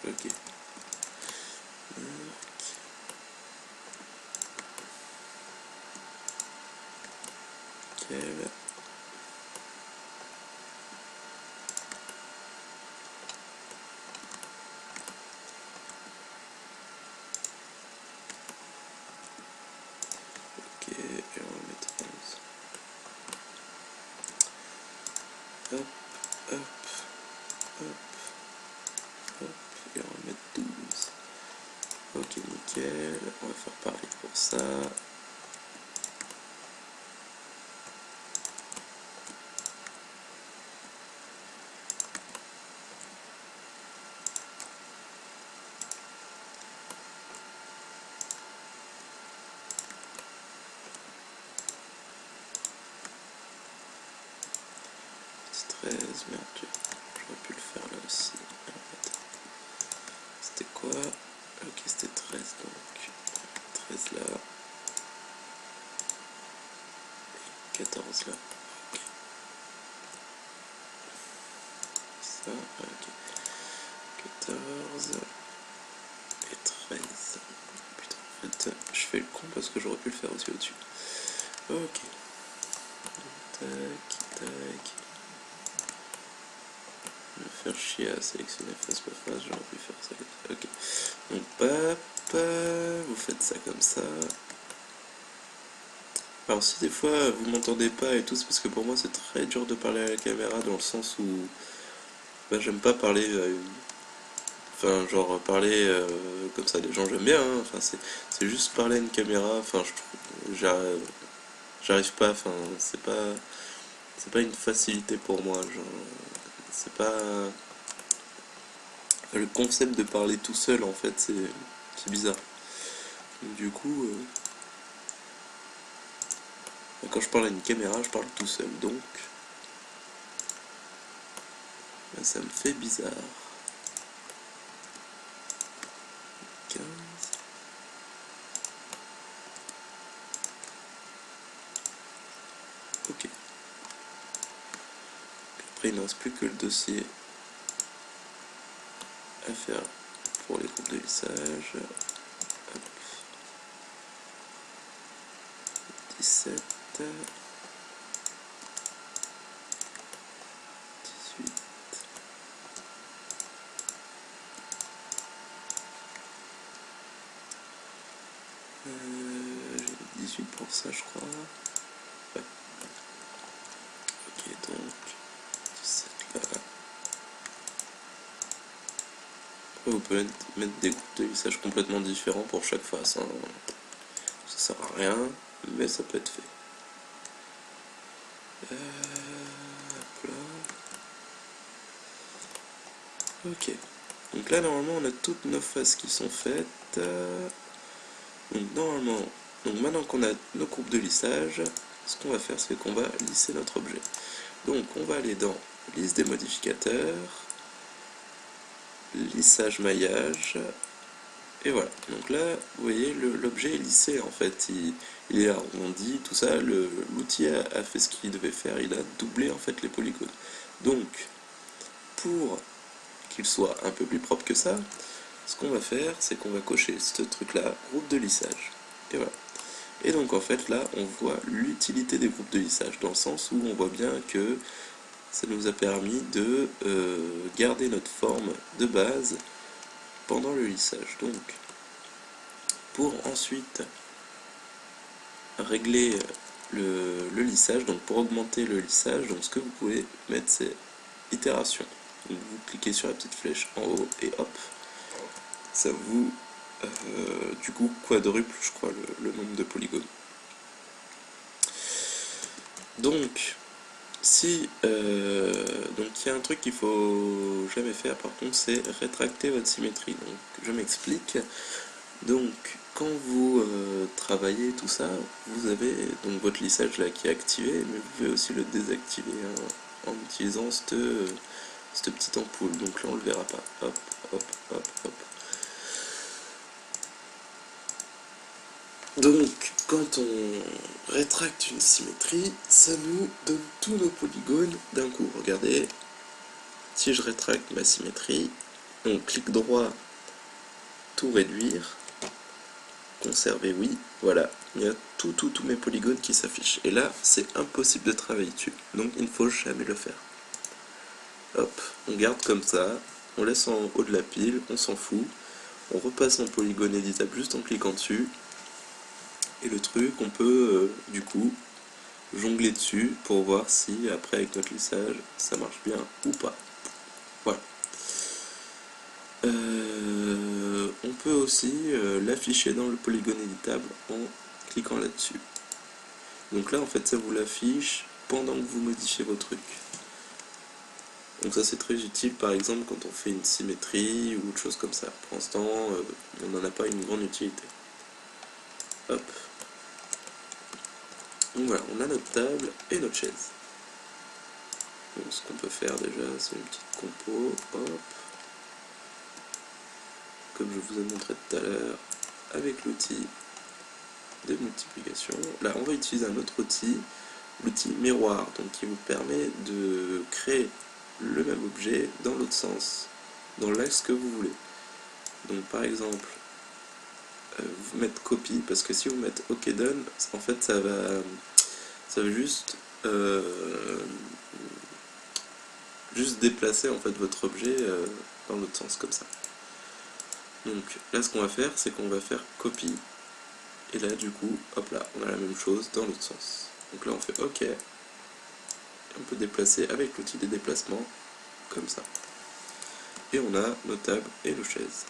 Ok. Nickel. Ok, et on va mettre 11. Hop, hop, hop, hop, et on va mettre 12. Ok, nickel, on va faire pareil pour ça. Petit 13, merde, j'aurais pu le faire là aussi. C'était quoi? Ok, c'était 13 donc. 13 là. 14 là. Ok. Ça, ok. 14 et 13. Putain, en fait, je fais le con parce que j'aurais pu le faire aussi au-dessus. Ok. Tac, tac. Me faire chier à sélectionner face par face, j'aurais pu faire ça comme ça. Ok. Donc, papa, vous faites ça comme ça. Alors si des fois vous m'entendez pas et tout, c'est parce que pour moi c'est très dur de parler à la caméra dans le sens où bah, j'aime pas parler, enfin genre parler comme ça, les gens j'aime bien, hein. Enfin c'est juste parler à une caméra, enfin je trouve, j'arrive pas, enfin c'est pas une facilité pour moi, genre c'est pas le concept de parler tout seul en fait, c'est bizarre. Donc, du coup, quand je parle à une caméra, je parle tout seul, donc bah, ça me fait bizarre. 15. Ok. Après, il ne reste plus que le dossier à faire pour les groupes de lissage. Hop. 17. J'ai 18 pour ça, je crois. Ouais. Ok, donc 17 là. Après, vous pouvez mettre des groupes de lissage complètement différents pour chaque face. Hein. Ça sert à rien, mais ça peut être fait. Hop là. Ok. Donc là, normalement, on a toutes nos faces qui sont faites. Donc normalement, donc maintenant qu'on a nos groupes de lissage, ce qu'on va faire, c'est qu'on va lisser notre objet. Donc on va aller dans liste des modificateurs, lissage maillage, et voilà. Donc là, vous voyez, l'objet est lissé en fait, il est arrondi, tout ça, l'outil a fait ce qu'il devait faire, il a doublé en fait les polygones. Donc, pour qu'il soit un peu plus propre que ça, ce qu'on va faire, c'est qu'on va cocher ce truc-là, groupe de lissage. Et voilà. Et donc en fait là, on voit l'utilité des groupes de lissage, dans le sens où on voit bien que ça nous a permis de garder notre forme de base pendant le lissage. Donc, pour ensuite régler le lissage, donc pour augmenter le lissage, donc ce que vous pouvez mettre, c'est itération. Donc vous cliquez sur la petite flèche en haut et hop, ça vous du coup quadruple, je crois, le nombre de polygones. Donc, si donc il y a un truc qu'il faut jamais faire par contre, c'est rétracter votre symétrie. Donc je m'explique. Donc quand vous travaillez tout ça, vous avez donc votre lissage là qui est activé, mais vous pouvez aussi le désactiver hein, en utilisant cette petite ampoule. Donc là on le verra pas. Hop, hop, hop, hop. Donc, quand on rétracte une symétrie, ça nous donne tous nos polygones d'un coup. Regardez, si je rétracte ma symétrie, on clique droit, tout réduire, conserver oui, voilà, il y a tous mes polygones qui s'affichent. Et là, c'est impossible de travailler dessus, donc il ne faut jamais le faire. Hop, on garde comme ça, on laisse en haut de la pile, on s'en fout, on repasse en polygone éditable juste en cliquant dessus, et le truc, on peut du coup jongler dessus pour voir si après avec notre lissage ça marche bien ou pas. Voilà. On peut aussi l'afficher dans le polygone éditable en cliquant là-dessus. Donc là en fait ça vous l'affiche pendant que vous modifiez vos trucs. Donc ça c'est très utile par exemple quand on fait une symétrie ou autre chose comme ça. Pour l'instant on n'en a pas une grande utilité. Hop. Donc voilà, on a notre table et notre chaise. Donc ce qu'on peut faire déjà, c'est une petite compo, hop, comme je vous ai montré tout à l'heure, avec l'outil de multiplication. Là, on va utiliser un autre outil, l'outil miroir, donc qui vous permet de créer le même objet dans l'autre sens, dans l'axe que vous voulez. Donc par exemple, vous mettez copie, parce que si vous mettez OK done, en fait ça va juste déplacer en fait votre objet dans l'autre sens comme ça. Donc là ce qu'on va faire, c'est qu'on va faire copie, et là du coup, hop là, on a la même chose dans l'autre sens. Donc là on fait OK, et on peut déplacer avec l'outil des déplacements comme ça. Et on a nos tables et nos chaises.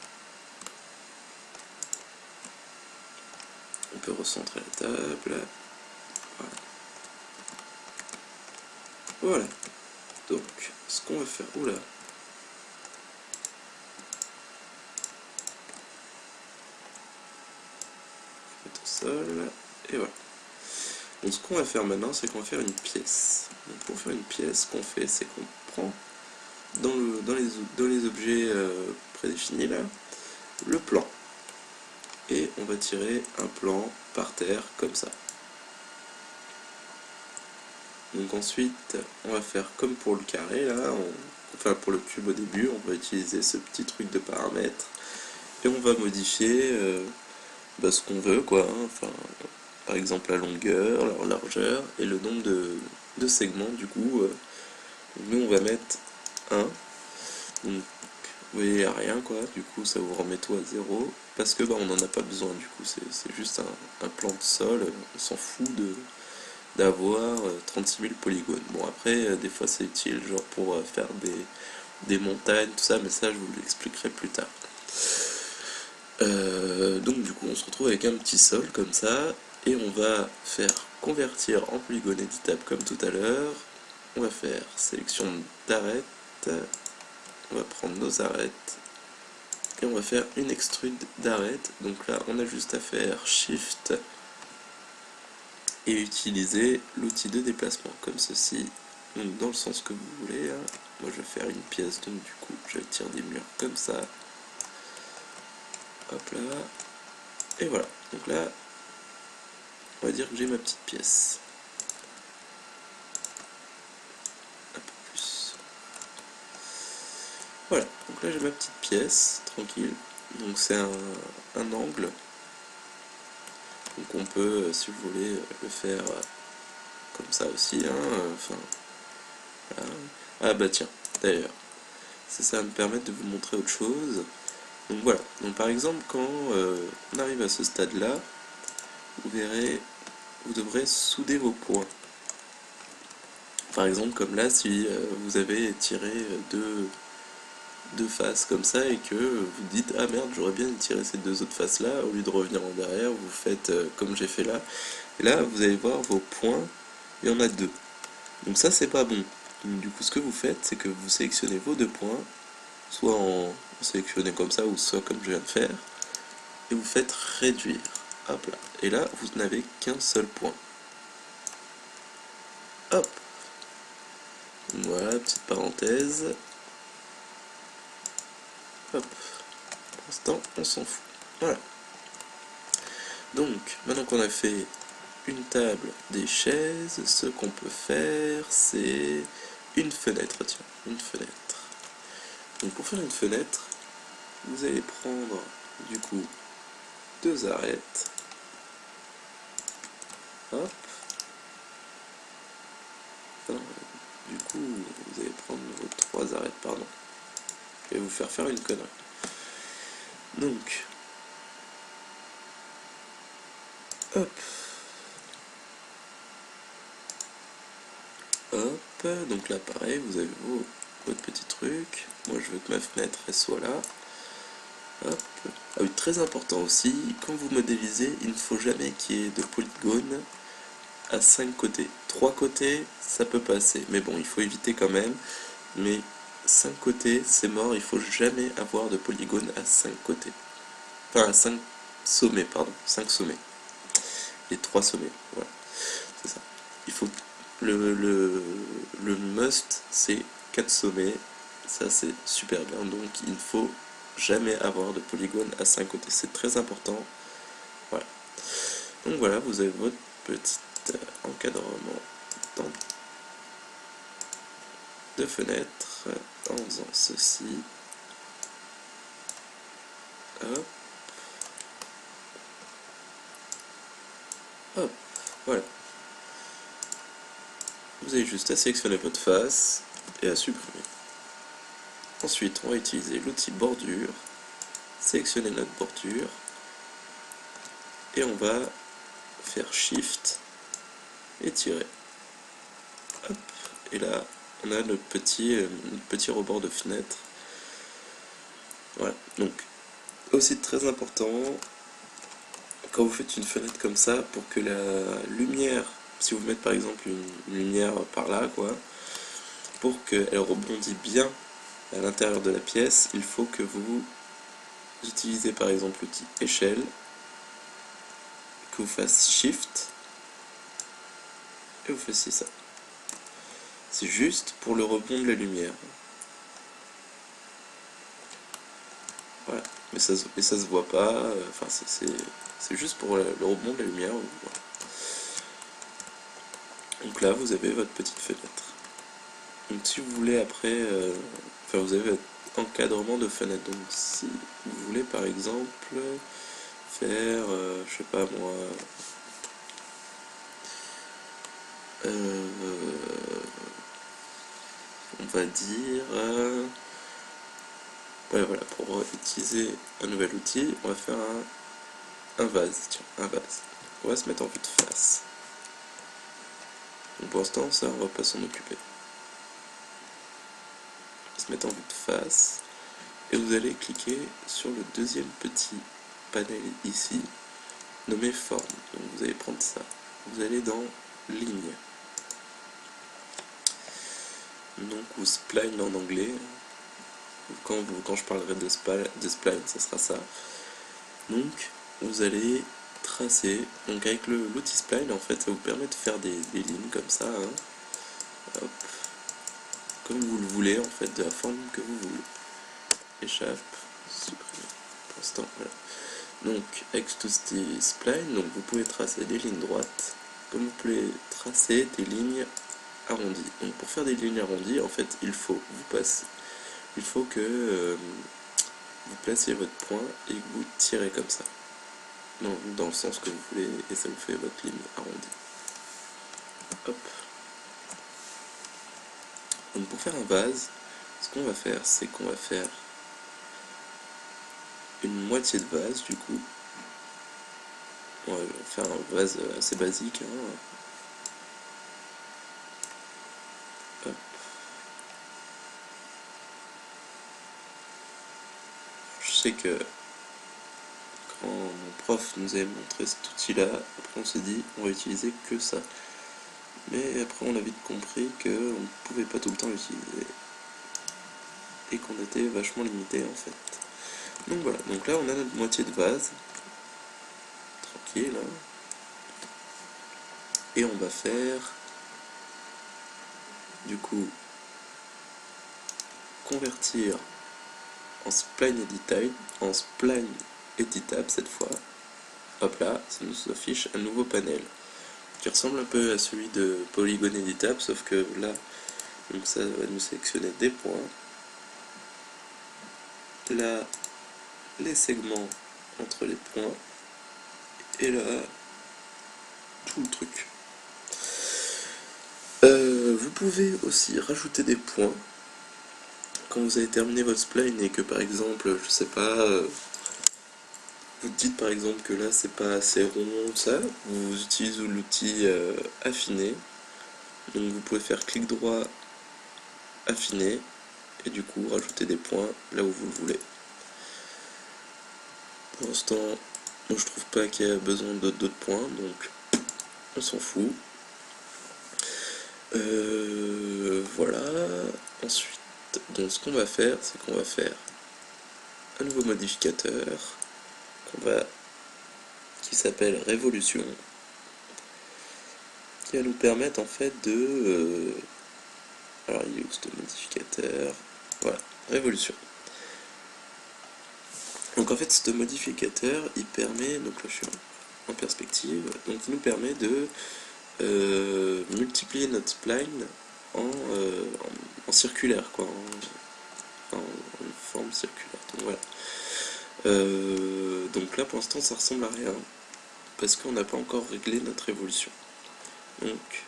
On peut recentrer la table. Voilà. Voilà. Donc, ce qu'on va faire... Oula. Mettre au sol. Et voilà. Donc ce qu'on va faire maintenant, c'est qu'on va faire une pièce. Donc pour faire une pièce, ce qu'on fait, c'est qu'on prend dans les objets prédéfinis là, le plan. Et on va tirer un plan par terre comme ça. Donc ensuite, on va faire comme pour le carré là, enfin pour le cube au début, on va utiliser ce petit truc de paramètres et on va modifier ce qu'on veut quoi. Hein. Enfin, par exemple la longueur, la largeur et le nombre de segments. Du coup, nous on va mettre 1. Donc voyez rien quoi, du coup ça vous remet tout à zéro, parce que bah, on n'en a pas besoin du coup, c'est juste un plan de sol, on s'en fout d'avoir 36 000 polygones. Bon après, des fois c'est utile, genre pour faire des montagnes, tout ça, mais ça je vous l'expliquerai plus tard. Donc du coup on se retrouve avec un petit sol comme ça, et on va faire convertir en polygone éditable comme tout à l'heure. On va faire sélection d'arêtes, on va prendre nos arêtes, et on va faire une extrude d'arête. Donc là on a juste à faire Shift et utiliser l'outil de déplacement comme ceci, donc dans le sens que vous voulez. Hein. Moi je vais faire une pièce, donc du coup je tire des murs comme ça, hop là, et voilà. Donc là on va dire que j'ai ma petite pièce, un peu plus. Voilà, donc là j'ai ma petite pièce, tranquille. Donc c'est un angle. Donc on peut, si vous voulez, le faire comme ça aussi. Hein, enfin, voilà. Ah bah tiens, d'ailleurs, ça va me permettre de vous montrer autre chose. Donc voilà, donc par exemple quand on arrive à ce stade-là, vous verrez, vous devrez souder vos points. Par exemple comme là, si vous avez tiré deux faces comme ça et que vous dites ah merde j'aurais bien tiré ces deux autres faces là, au lieu de revenir en derrière vous faites comme j'ai fait là, et là vous allez voir vos points, il y en a deux, donc ça c'est pas bon. Donc du coup ce que vous faites c'est que vous sélectionnez vos deux points, soit en sélectionnez comme ça ou soit comme je viens de faire, et vous faites réduire, hop là, et là vous n'avez qu'un seul point, hop, voilà petite parenthèse, hop, pour l'instant on s'en fout, voilà. Donc, maintenant qu'on a fait une table, des chaises, ce qu'on peut faire, c'est une fenêtre, tiens, une fenêtre. Donc pour faire une fenêtre, vous allez prendre, du coup, deux arêtes, hop, enfin, du coup, vous allez prendre vos trois arêtes, pardon, et vous faire une connerie. Donc, hop, hop, donc là pareil, vous avez votre petit truc, moi je veux que ma fenêtre elle soit là, hop. Ah oui, très important aussi, quand vous modélisez, il ne faut jamais qu'il y ait de polygones à 5 côtés. 3 côtés, ça peut passer, mais bon, il faut éviter quand même. Mais 5 côtés, c'est mort, il faut jamais avoir de polygones à 5 côtés. Enfin, à 5 sommets, pardon, 5 sommets. Les 3 sommets, voilà, c'est ça. Il faut... Le must, c'est 4 sommets, ça c'est super bien, donc il ne faut jamais avoir de polygone à 5 côtés, c'est très important. Voilà. Donc voilà, vous avez votre petit encadrement de fenêtre en faisant ceci. Hop. Hop. Voilà. Vous avez juste à sélectionner votre face et à supprimer. Ensuite, on va utiliser l'outil bordure, sélectionner notre bordure, et on va faire Shift et tirer. Hop. Et là, on a le petit rebord de fenêtre. Voilà. Donc, aussi très important, quand vous faites une fenêtre comme ça, pour que la lumière, si vous mettez par exemple une lumière par là, quoi, pour qu'elle rebondisse bien à l'intérieur de la pièce, il faut que vous utilisez par exemple l'outil échelle, que vous fassiez Shift, et vous fassiez ça. C'est juste pour le rebond de la lumière. Voilà. Mais ça se voit pas, enfin c'est juste pour le rebond de la lumière. Voilà. Donc là vous avez votre petite fenêtre. Donc si vous voulez après, enfin vous avez votre encadrement de fenêtre. Donc si vous voulez par exemple faire, je sais pas moi, on va dire Ouais, voilà, pour utiliser un nouvel outil, on va faire un vase. Tiens, un vase. On va se mettre en vue de face. Donc pour l'instant, ça, on va pas s'en occuper. On va se mettre en vue de face. Et vous allez cliquer sur le deuxième petit panel ici, nommé forme. Donc vous allez prendre ça. Vous allez dans ligne. Donc, ou spline en anglais. Quand je parlerai de spline, ça sera ça. Donc, vous allez tracer. Donc, avec l'outil spline, en fait, ça vous permet de faire des lignes comme ça. Hein. Hop. Comme vous le voulez, en fait, de la forme que vous voulez. Échappe, supprimer. Pour l'instant, voilà. Donc, avec tout ce spline, donc vous pouvez tracer des lignes droites, comme vous pouvez tracer des lignes arrondies. Donc, pour faire des lignes arrondies, en fait, il faut que vous placiez votre point et que vous tirez comme ça, dans le sens que vous voulez, et ça vous fait votre ligne arrondie. Hop. Donc pour faire un vase, ce qu'on va faire, c'est qu'on va faire une moitié de vase du coup. On va faire un vase assez basique. Hein. Hop. Je sais que quand mon prof nous avait montré cet outil-là, après on s'est dit on va utiliser que ça. Mais après on a vite compris qu'on ne pouvait pas tout le temps l'utiliser. Et qu'on était vachement limité en fait. Donc voilà, donc là on a notre moitié de vase. Tranquille. Hein. Et on va faire du coup convertir en spline éditable cette fois. Hop là, ça nous affiche un nouveau panel qui ressemble un peu à celui de polygone éditable, sauf que là, donc ça va nous sélectionner des points. Là, les segments entre les points. Et là, tout le truc. Vous pouvez aussi rajouter des points quand vous avez terminé votre spline et que par exemple, je sais pas, vous dites par exemple que là c'est pas assez rond, ça, vous utilisez l'outil affiner. Donc vous pouvez faire clic droit, affiner, et du coup rajouter des points là où vous le voulez. Pour l'instant, moi je trouve pas qu'il y a besoin d'autres points, donc on s'en fout. Voilà. Ensuite, donc ce qu'on va faire, c'est qu'on va faire un nouveau modificateur qui s'appelle révolution, qui va nous permettre en fait de alors il est où ce modificateur, voilà, révolution. Donc en fait ce modificateur il permet, donc là je suis en perspective, donc il nous permet de multiplier notre spline en circulaire, quoi, en forme circulaire. Donc voilà. Donc là pour l'instant ça ressemble à rien parce qu'on n'a pas encore réglé notre révolution. Donc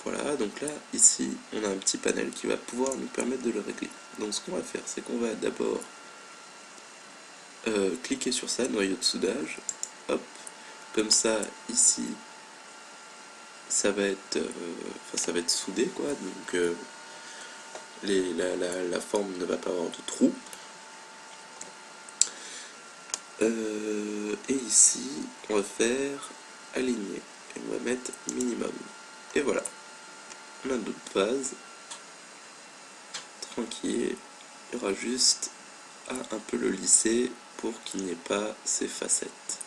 voilà, donc là ici on a un petit panel qui va pouvoir nous permettre de le régler. Donc ce qu'on va faire, c'est qu'on va d'abord cliquer sur ça, noyau de soudage, hop, comme ça ici ça va être soudé, quoi, donc la forme ne va pas avoir de trou. Et ici on va faire aligner et on va mettre minimum, et voilà, on a notre vase tranquille. Il y aura juste à un peu le lisser pour qu'il n'y ait pas ces facettes.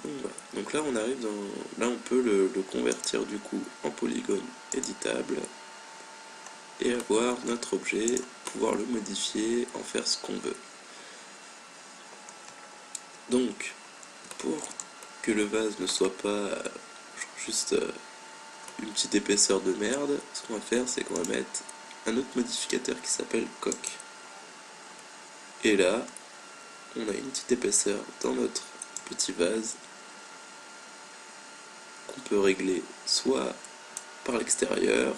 Donc, voilà. Donc là on arrive là on peut le convertir du coup en polygone éditable et avoir notre objet, pouvoir le modifier, en faire ce qu'on veut. Donc pour que le vase ne soit pas juste une petite épaisseur de merde, ce qu'on va faire c'est qu'on va mettre un autre modificateur qui s'appelle coque. Et là on a une petite épaisseur dans notre petit vase qu'on peut régler soit par l'extérieur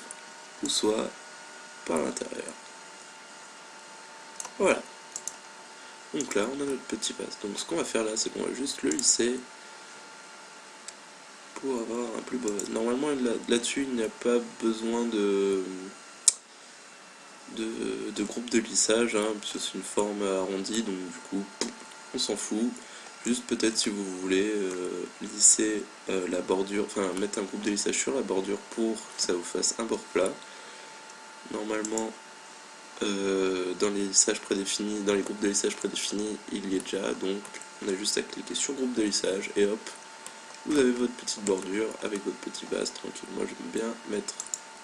ou soit par l'intérieur. Voilà. Donc là, on a notre petit vase. Donc ce qu'on va faire là, c'est qu'on va juste le lisser pour avoir un plus beau vase. Normalement, là-dessus, il n'y a pas besoin de groupe de lissage, hein, puisque c'est une forme arrondie, donc du coup, on s'en fout. Juste peut-être si vous voulez lisser la bordure, enfin mettre un groupe de lissage sur la bordure pour que ça vous fasse un bord plat. Normalement, dans les lissages prédéfinis, dans les groupes de lissage prédéfinis, il y est déjà, donc on a juste à cliquer sur groupe de lissage et hop, vous avez votre petite bordure avec votre petit vase tranquille. Moi j'aime bien mettre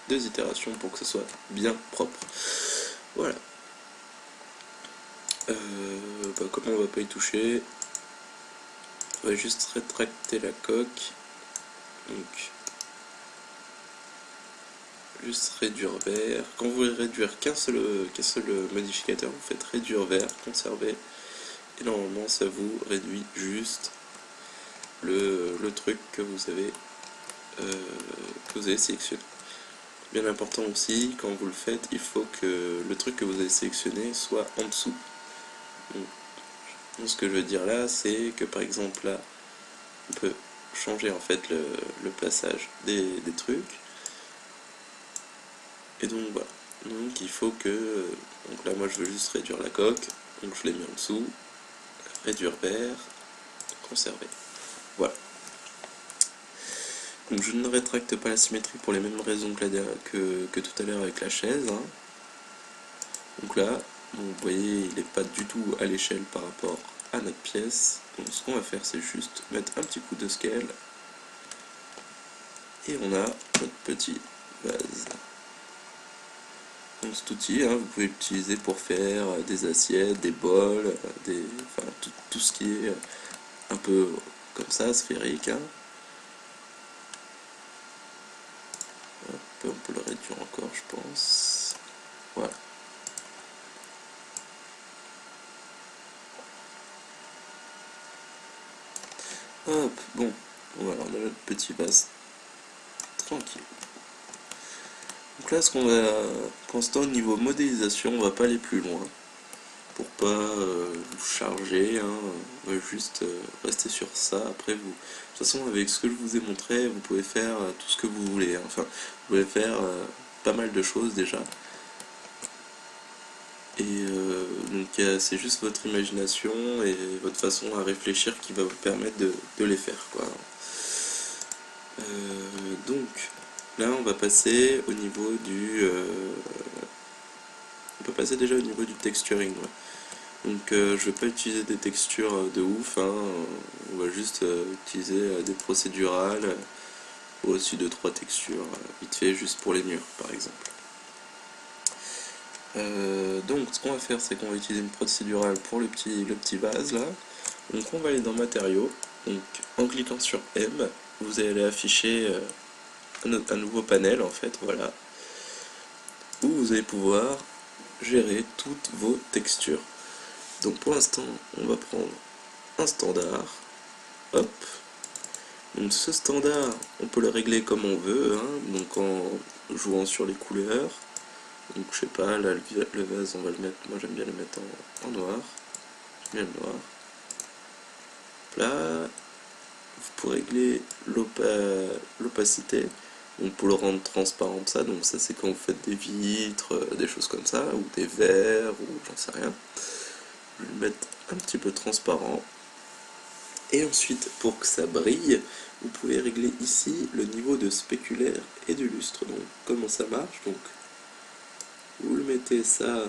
2 itérations pour que ce soit bien propre. Voilà. Comme on va pas y toucher, on va juste rétracter la coque. Donc juste réduire vert. Quand vous voulez réduire qu'un seul modificateur, vous faites réduire vert, conserver, et normalement ça vous réduit juste le truc que vous avez sélectionné. Bien important aussi, quand vous le faites, il faut que le truc que vous avez sélectionné soit en dessous. Donc, ce que je veux dire là, c'est que par exemple là, on peut changer en fait le plaçage des trucs. Et donc voilà. Donc il faut que... Donc là moi je veux juste réduire la coque. Donc je l'ai mis en dessous. Réduire vert. Conserver. Voilà. Donc je ne rétracte pas la symétrie pour les mêmes raisons que tout à l'heure avec la chaise. Hein. Donc là, vous voyez, il n'est pas du tout à l'échelle par rapport à notre pièce. Donc ce qu'on va faire, c'est juste mettre un petit coup de scale. Et on a notre petit vase. Donc cet outil, hein, vous pouvez l'utiliser pour faire des assiettes, des bols, enfin tout ce qui est un peu comme ça, sphérique. Hein. Hop, on peut le réduire encore, je pense. Voilà. Hop, bon, voilà, on a notre petit vase tranquille. Donc là, pour l'instant, au niveau modélisation, on va pas aller plus loin pour pas vous charger. Hein, on va juste rester sur ça. Après, de toute façon, avec ce que je vous ai montré, vous pouvez faire tout ce que vous voulez. Hein. Enfin, vous pouvez faire pas mal de choses déjà. Et donc c'est juste votre imagination et votre façon à réfléchir qui va vous permettre de les faire, quoi. Donc là on va passer au niveau on peut passer déjà au niveau du texturing. Ouais. Donc je vais pas utiliser des textures de ouf, hein. On va juste utiliser des procédurales au-dessus de 3 textures, vite fait juste pour les murs par exemple. Donc ce qu'on va faire, c'est qu'on va utiliser une procédurale pour le petit vase là. Donc on va aller dans matériaux. Donc en cliquant sur M, vous allez afficher un nouveau panel en fait, voilà, où vous allez pouvoir gérer toutes vos textures. Donc pour l'instant, on va prendre un standard. Hop. Donc ce standard, on peut le régler comme on veut, hein, donc en jouant sur les couleurs. Donc je sais pas, là le vase on va le mettre, moi j'aime bien le mettre en noir. J'aime bien le noir. Là, vous pouvez régler l'opacité, donc pour le rendre transparent ça, donc ça c'est quand vous faites des vitres, des choses comme ça, ou des verres, ou j'en sais rien. Je vais le mettre un petit peu transparent. Et ensuite, pour que ça brille, vous pouvez régler ici le niveau de spéculaire et de lustre. Donc comment ça marche? Donc vous le mettez ça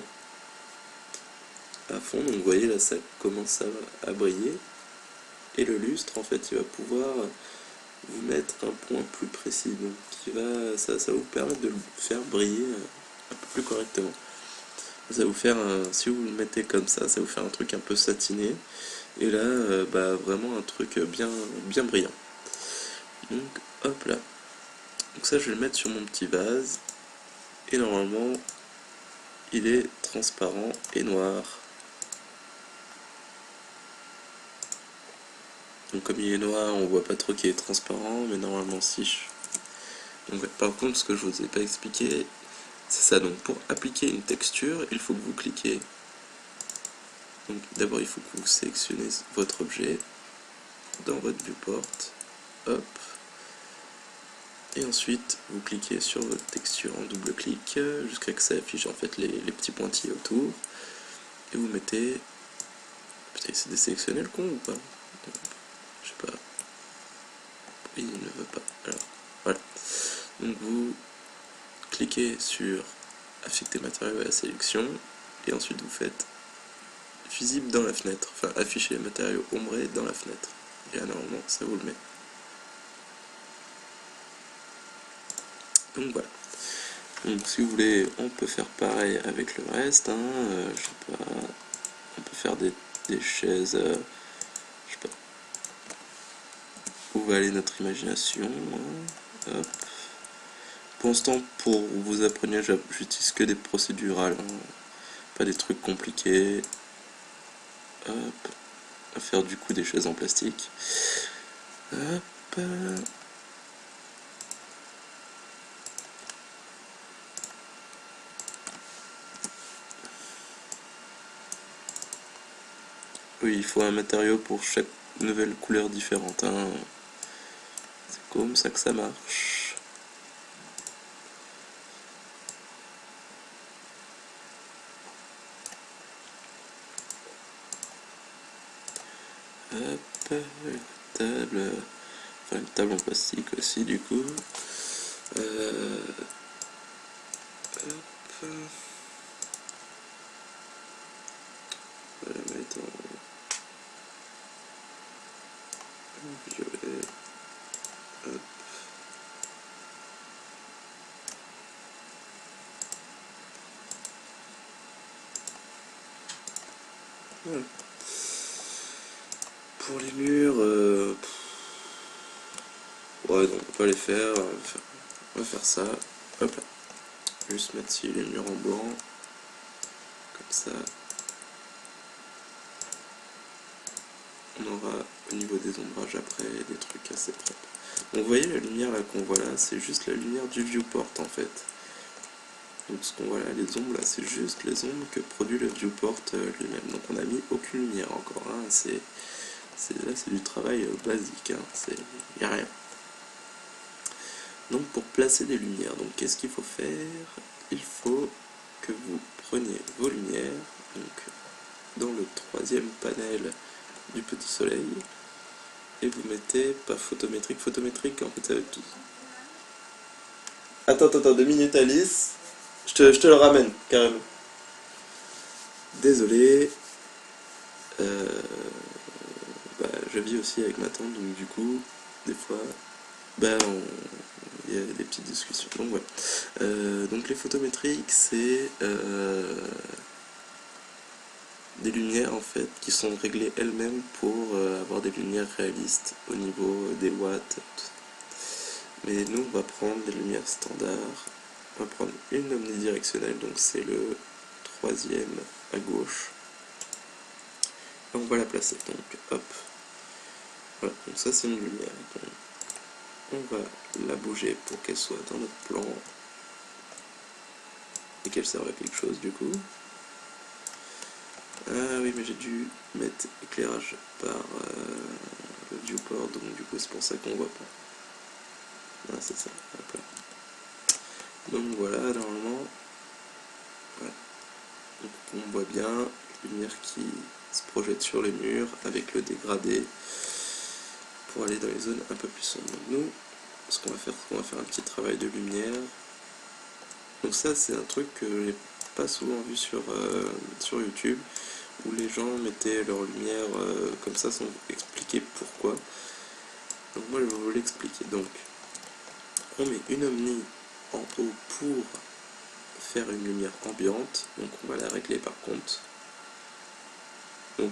à fond, donc vous voyez là ça commence à briller, et le lustre en fait il va pouvoir vous mettre un point plus précis, donc ça va vous permettre de le faire briller un peu plus correctement. Ça va vous faire si vous le mettez comme ça va vous faire un truc un peu satiné, et là vraiment un truc bien brillant. Donc hop là, donc ça je vais le mettre sur mon petit vase, et normalement il est transparent et noir. Donc comme il est noir, on voit pas trop qu'il est transparent, mais normalement si. Donc par contre, ce que je vous ai pas expliqué, c'est ça. Donc pour appliquer une texture, il faut que vous cliquez Donc d'abord il faut que vous sélectionnez votre objet dans votre viewport, hop, et ensuite vous cliquez sur votre texture en double clic jusqu'à ce que ça affiche en fait les petits pointillés autour, et vous mettez, putain, c'est désélectionné le con ou pas? Je sais pas, oui, il ne veut pas, alors voilà, donc vous cliquez sur affecter matériaux à la sélection, et ensuite vous faites visible dans la fenêtre, enfin afficher les matériaux ombrés dans la fenêtre, et là normalement ça vous le met. Donc voilà. Donc si vous voulez, on peut faire pareil avec le reste, hein, je sais pas, on peut faire des chaises, je sais pas, où va aller notre imagination, hein, hop. Pour l'instant, pour vous appreniez, j'utilise que des procédurales, hein, pas des trucs compliqués, hop, à faire du coup des chaises en plastique, hop. Oui, il faut un matériau pour chaque nouvelle couleur différente, hein. C'est comme ça que ça marche. Hop, une table, enfin une table en plastique aussi du coup. Hop. On va la mettre en violet. Hop. Voilà. Pour les murs, ouais, non, on peut pas les faire. On va faire ça. Hop là. Juste mettre ici les murs en blanc. Comme ça. On aura au niveau des ombrages après des trucs assez propres. Donc vous voyez la lumière là qu'on voit là, c'est juste la lumière du viewport en fait. Donc ce qu'on voit là, les ombres là, c'est juste les ombres que produit le viewport lui-même. Donc on n'a mis aucune lumière encore, hein. Là c'est du travail basique, hein. Y a rien. Donc pour placer des lumières, donc qu'est-ce qu'il faut faire? Il faut que vous preniez vos lumières, donc dans le troisième panel du petit soleil, et vous mettez, pas photométrique, en fait ça va être tout. Attends, 2 minutes Alice, je te le ramène, carrément. Désolé, bah, je vis aussi avec ma tante, donc du coup, des fois, bah, il y a des petites discussions. Donc voilà. Donc les photométriques, c'est des lumières en fait qui sont réglées elles-mêmes pour avoir des lumières réalistes au niveau des watts. Mais nous, on va prendre des lumières standards. On va prendre une omnidirectionnelle, donc c'est le troisième à gauche. Et on va la placer, donc hop. Voilà, donc ça c'est une lumière. Donc, on va la bouger pour qu'elle soit dans notre plan et qu'elle serve à quelque chose du coup. Ah oui, mais j'ai dû mettre éclairage par le viewport, donc du coup c'est pour ça qu'on voit pas. Ah, c'est ça, hop là. Donc voilà, normalement, ouais. Donc, on voit bien la lumière qui se projette sur les murs avec le dégradé pour aller dans les zones un peu plus sombres. Donc nous, ce qu'on va faire, c'est qu'on va faire un petit travail de lumière. Donc ça, c'est un truc que j'ai pas souvent vu sur YouTube, où les gens mettaient leur lumière comme ça sans expliquer pourquoi. Donc moi je vais vous l'expliquer. Donc on met une omni en haut pour faire une lumière ambiante, donc on va la régler par contre. Donc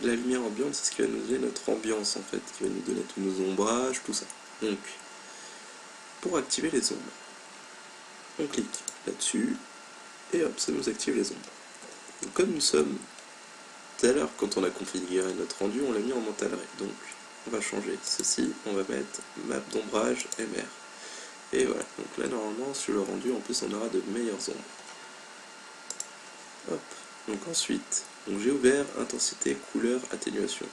la lumière ambiante, c'est ce qui va nous donner notre ambiance en fait, qui va nous donner tous nos ombrages, tout ça. Donc pour activer les ombres, on clique là-dessus et hop, ça nous active les ombres. Donc comme nous sommes tout à l'heure, quand on a configuré notre rendu, on l'a mis en mental ray. Donc on va changer ceci, on va mettre map d'ombrage MR. Et voilà, donc là normalement sur le rendu en plus on aura de meilleures ombres. Hop, donc ensuite Donc j'ai ouvert intensité, couleur, atténuation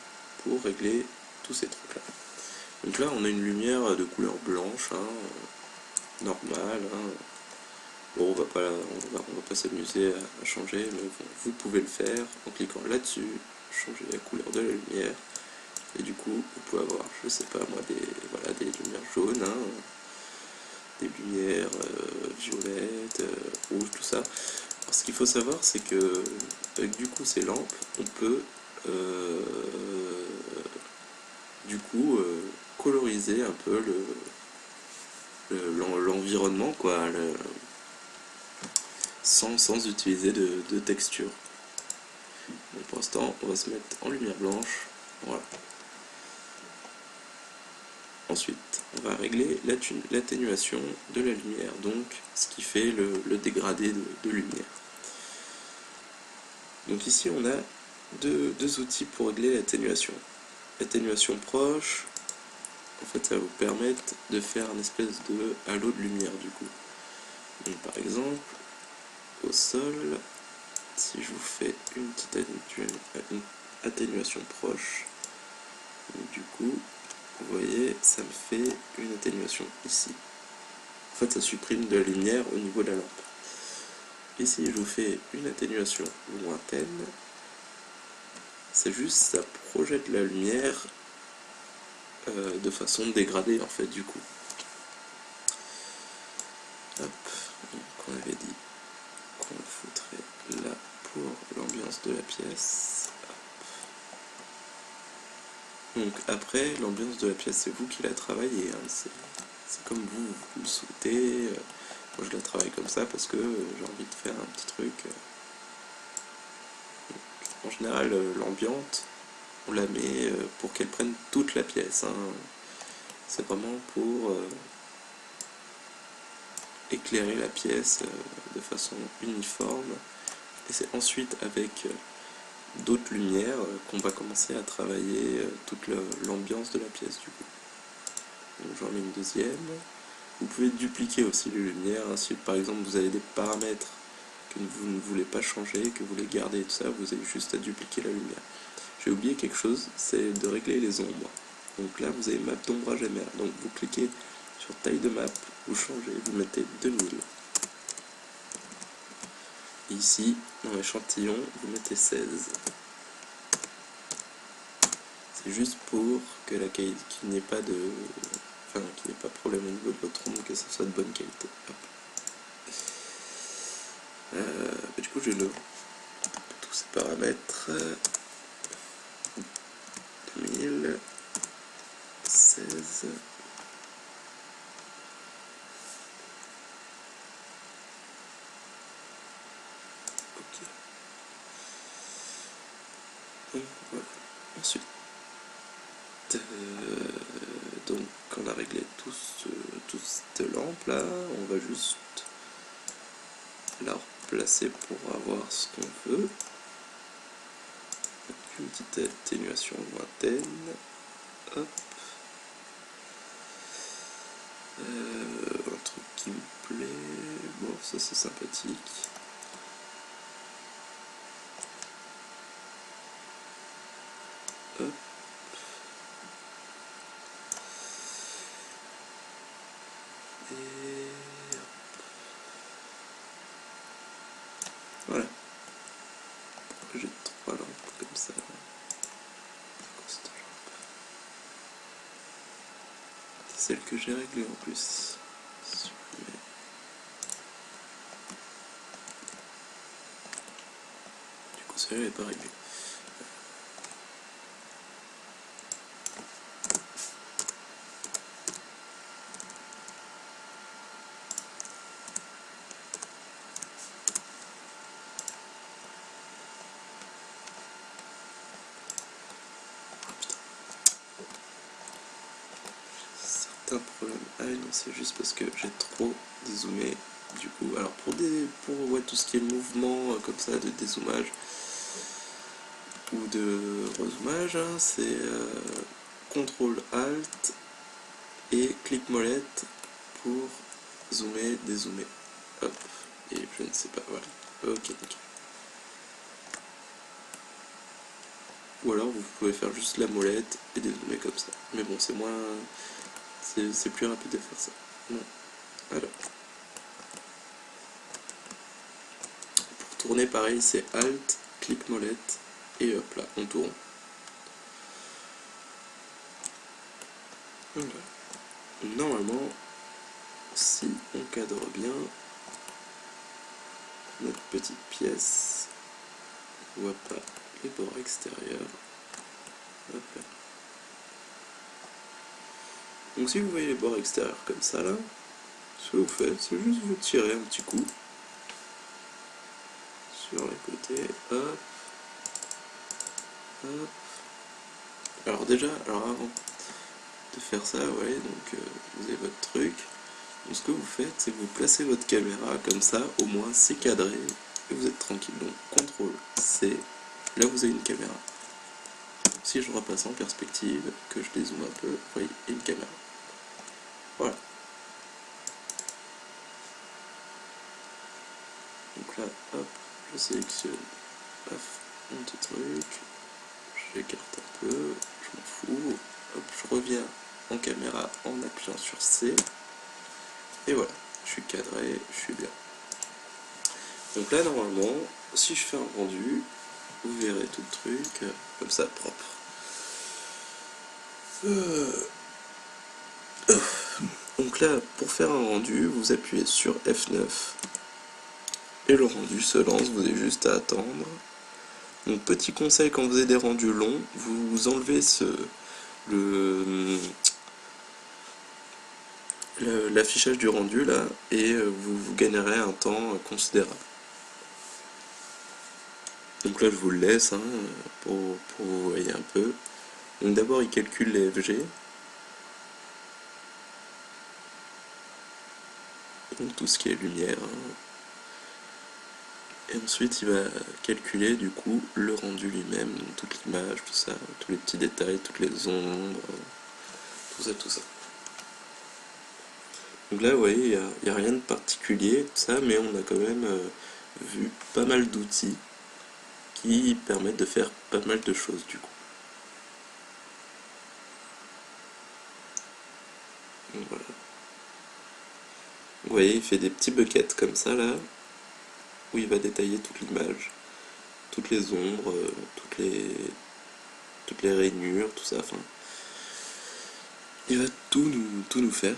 pour régler tous ces trucs là. Donc là on a une lumière de couleur blanche, hein, normale. Hein. Bon, on va pas s'amuser à changer, mais bon, vous pouvez le faire en cliquant là-dessus, changer la couleur de la lumière. Et du coup, vous pouvez avoir, je sais pas moi, des lumières jaunes, hein, des lumières violettes, rouges, tout ça. Alors, ce qu'il faut savoir, c'est que avec du coup ces lampes, on peut du coup coloriser un peu l'environnement, quoi, sans utiliser de texture. Donc pour l'instant, on va se mettre en lumière blanche. Voilà. Ensuite, on va régler l'atténuation de la lumière, donc ce qui fait le dégradé de lumière. Donc ici, on a deux outils pour régler l'atténuation. L'atténuation proche, en fait, ça va vous permettre de faire une espèce de halo de lumière du coup. Donc par exemple, au sol, si je vous fais une petite atténuation proche, donc du coup, vous voyez, ça me fait une atténuation ici. En fait, ça supprime de la lumière au niveau de la lampe. Ici, je vous fais une atténuation lointaine. C'est juste, ça projette la lumière de façon dégradée, en fait, du coup. Hop, donc on avait dit qu'on le foutrait là pour l'ambiance de la pièce. Hop. Donc après, l'ambiance de la pièce, c'est vous qui la travaillez. Hein. C'est comme vous le souhaitez. Moi, je la travaille comme ça parce que j'ai envie de faire un petit truc. En général, l'ambiance, on la met pour qu'elle prenne toute la pièce. Hein. C'est vraiment pour éclairer la pièce de façon uniforme. Et c'est ensuite avec d'autres lumières qu'on va commencer à travailler toute l'ambiance de la pièce du coup. Donc j'en mets une deuxième. Vous pouvez dupliquer aussi les lumières. Hein. Si par exemple vous avez des paramètres que vous ne voulez pas changer, que vous voulez garder et tout ça, vous avez juste à dupliquer la lumière. J'ai oublié quelque chose, c'est de régler les ombres. Donc là vous avez map d'ombrage MR. Donc vous cliquez sur taille de map, vous changez, vous mettez 2000. Et ici, dans l'échantillon, vous mettez 16. C'est juste pour que la qualité, qu'il n'y ait pas de... Enfin, qu'il n'y ait pas de problème au niveau de votre onde, que ça soit de bonne qualité. Du coup, je vais tous ces paramètres. 2000, 16. Ok. Voilà. Ensuite, donc on a réglé toute cette lampe là, on va juste la replacer pour avoir ce qu'on veut. Donc, une petite atténuation lointaine. Hop. Un truc qui me plaît. Bon, ça c'est sympathique. Hop. Et voilà. J'ai 3 lampes comme ça. C'est celle que j'ai réglée en plus. Supprimer. Du coup, celle-là n'est pas réglée. Problème. Ah non, c'est juste parce que j'ai trop dézoomé du coup. Alors pour ouais, tout ce qui est mouvement comme ça de dézoomage ou de rezoomage, hein, c'est CTRL ALT et clic molette pour zoomer, dézoomer. Hop, et je ne sais pas, voilà. Ok, nickel. ou alors vous pouvez faire juste la molette et dézoomer comme ça. Mais bon, c'est moins... c'est plus rapide de faire ça. Non. Alors. Pour tourner, pareil, c'est Alt, clic molette, et hop là, on tourne. Voilà. Normalement, si on cadre bien notre petite pièce, on voit pas les bords extérieurs. Hop là. Donc si vous voyez les bords extérieurs comme ça là, ce que vous faites, c'est juste vous tirer un petit coup sur les côtés, hop, hop. Alors déjà, avant de faire ça, ouais, donc vous avez votre truc. Donc ce que vous faites, c'est que vous placez votre caméra comme ça, au moins c'est cadré, et vous êtes tranquille. Donc CTRL C, là vous avez une caméra. Si je repasse en perspective, que je dézoome un peu, vous voyez, il y a une caméra. Voilà. Donc là, hop, je sélectionne, paf, mon petit truc, j'écarte un peu, je m'en fous, hop, je reviens en caméra en appuyant sur C, et voilà, je suis cadré, je suis bien. Donc là, normalement, si je fais un rendu, vous verrez tout le truc, comme ça, propre. Donc là, pour faire un rendu, vous appuyez sur F9, et le rendu se lance, vous avez juste à attendre. Donc petit conseil, quand vous avez des rendus longs, vous enlevez l'affichage du rendu là, et vous gagnerez un temps considérable. Donc là je vous le laisse hein, pour vous voyez un peu. Donc d'abord il calcule les FG. Donc tout ce qui est lumière. Hein. Et ensuite il va calculer du coup le rendu lui-même, donc toute l'image, tout ça, tous les petits détails, toutes les ombres, tout ça. Donc là vous voyez, il n'y a rien de particulier, tout ça, mais on a quand même vu pas mal d'outils qui permettent de faire pas mal de choses du coup. Donc voilà. Vous voyez, il fait des petits buckets comme ça là, où il va détailler toute l'image, toutes les ombres, toutes les rainures, tout ça, enfin. Il va tout nous faire.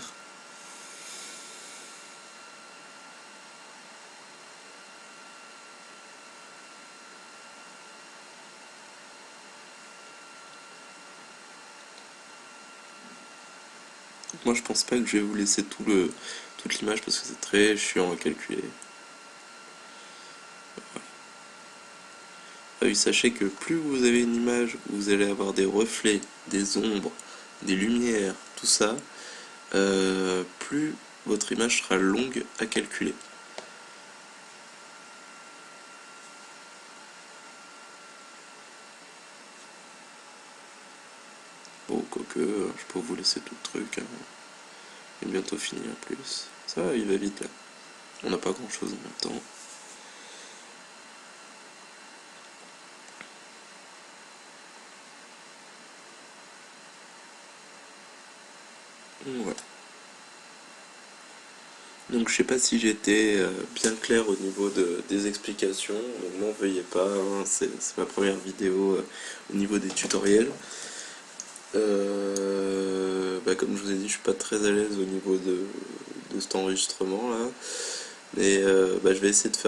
Moi je pense pas que je vais vous laisser toute l'image parce que c'est très chiant à calculer. Ah oui, sachez que plus vous avez une image où vous allez avoir des reflets, des ombres, des lumières, tout ça, plus votre image sera longue à calculer. Bon, quoique, je peux vous laisser tout le truc. Hein. Il est bientôt fini en plus. Ça va, il va vite là. On n'a pas grand chose en même temps. Voilà. Donc je sais pas si j'étais bien clair au niveau des explications, donc n'en veuillez pas, hein, c'est ma première vidéo au niveau des tutoriels. Comme je vous ai dit, je suis pas très à l'aise au niveau de cet enregistrement là, mais je vais essayer de faire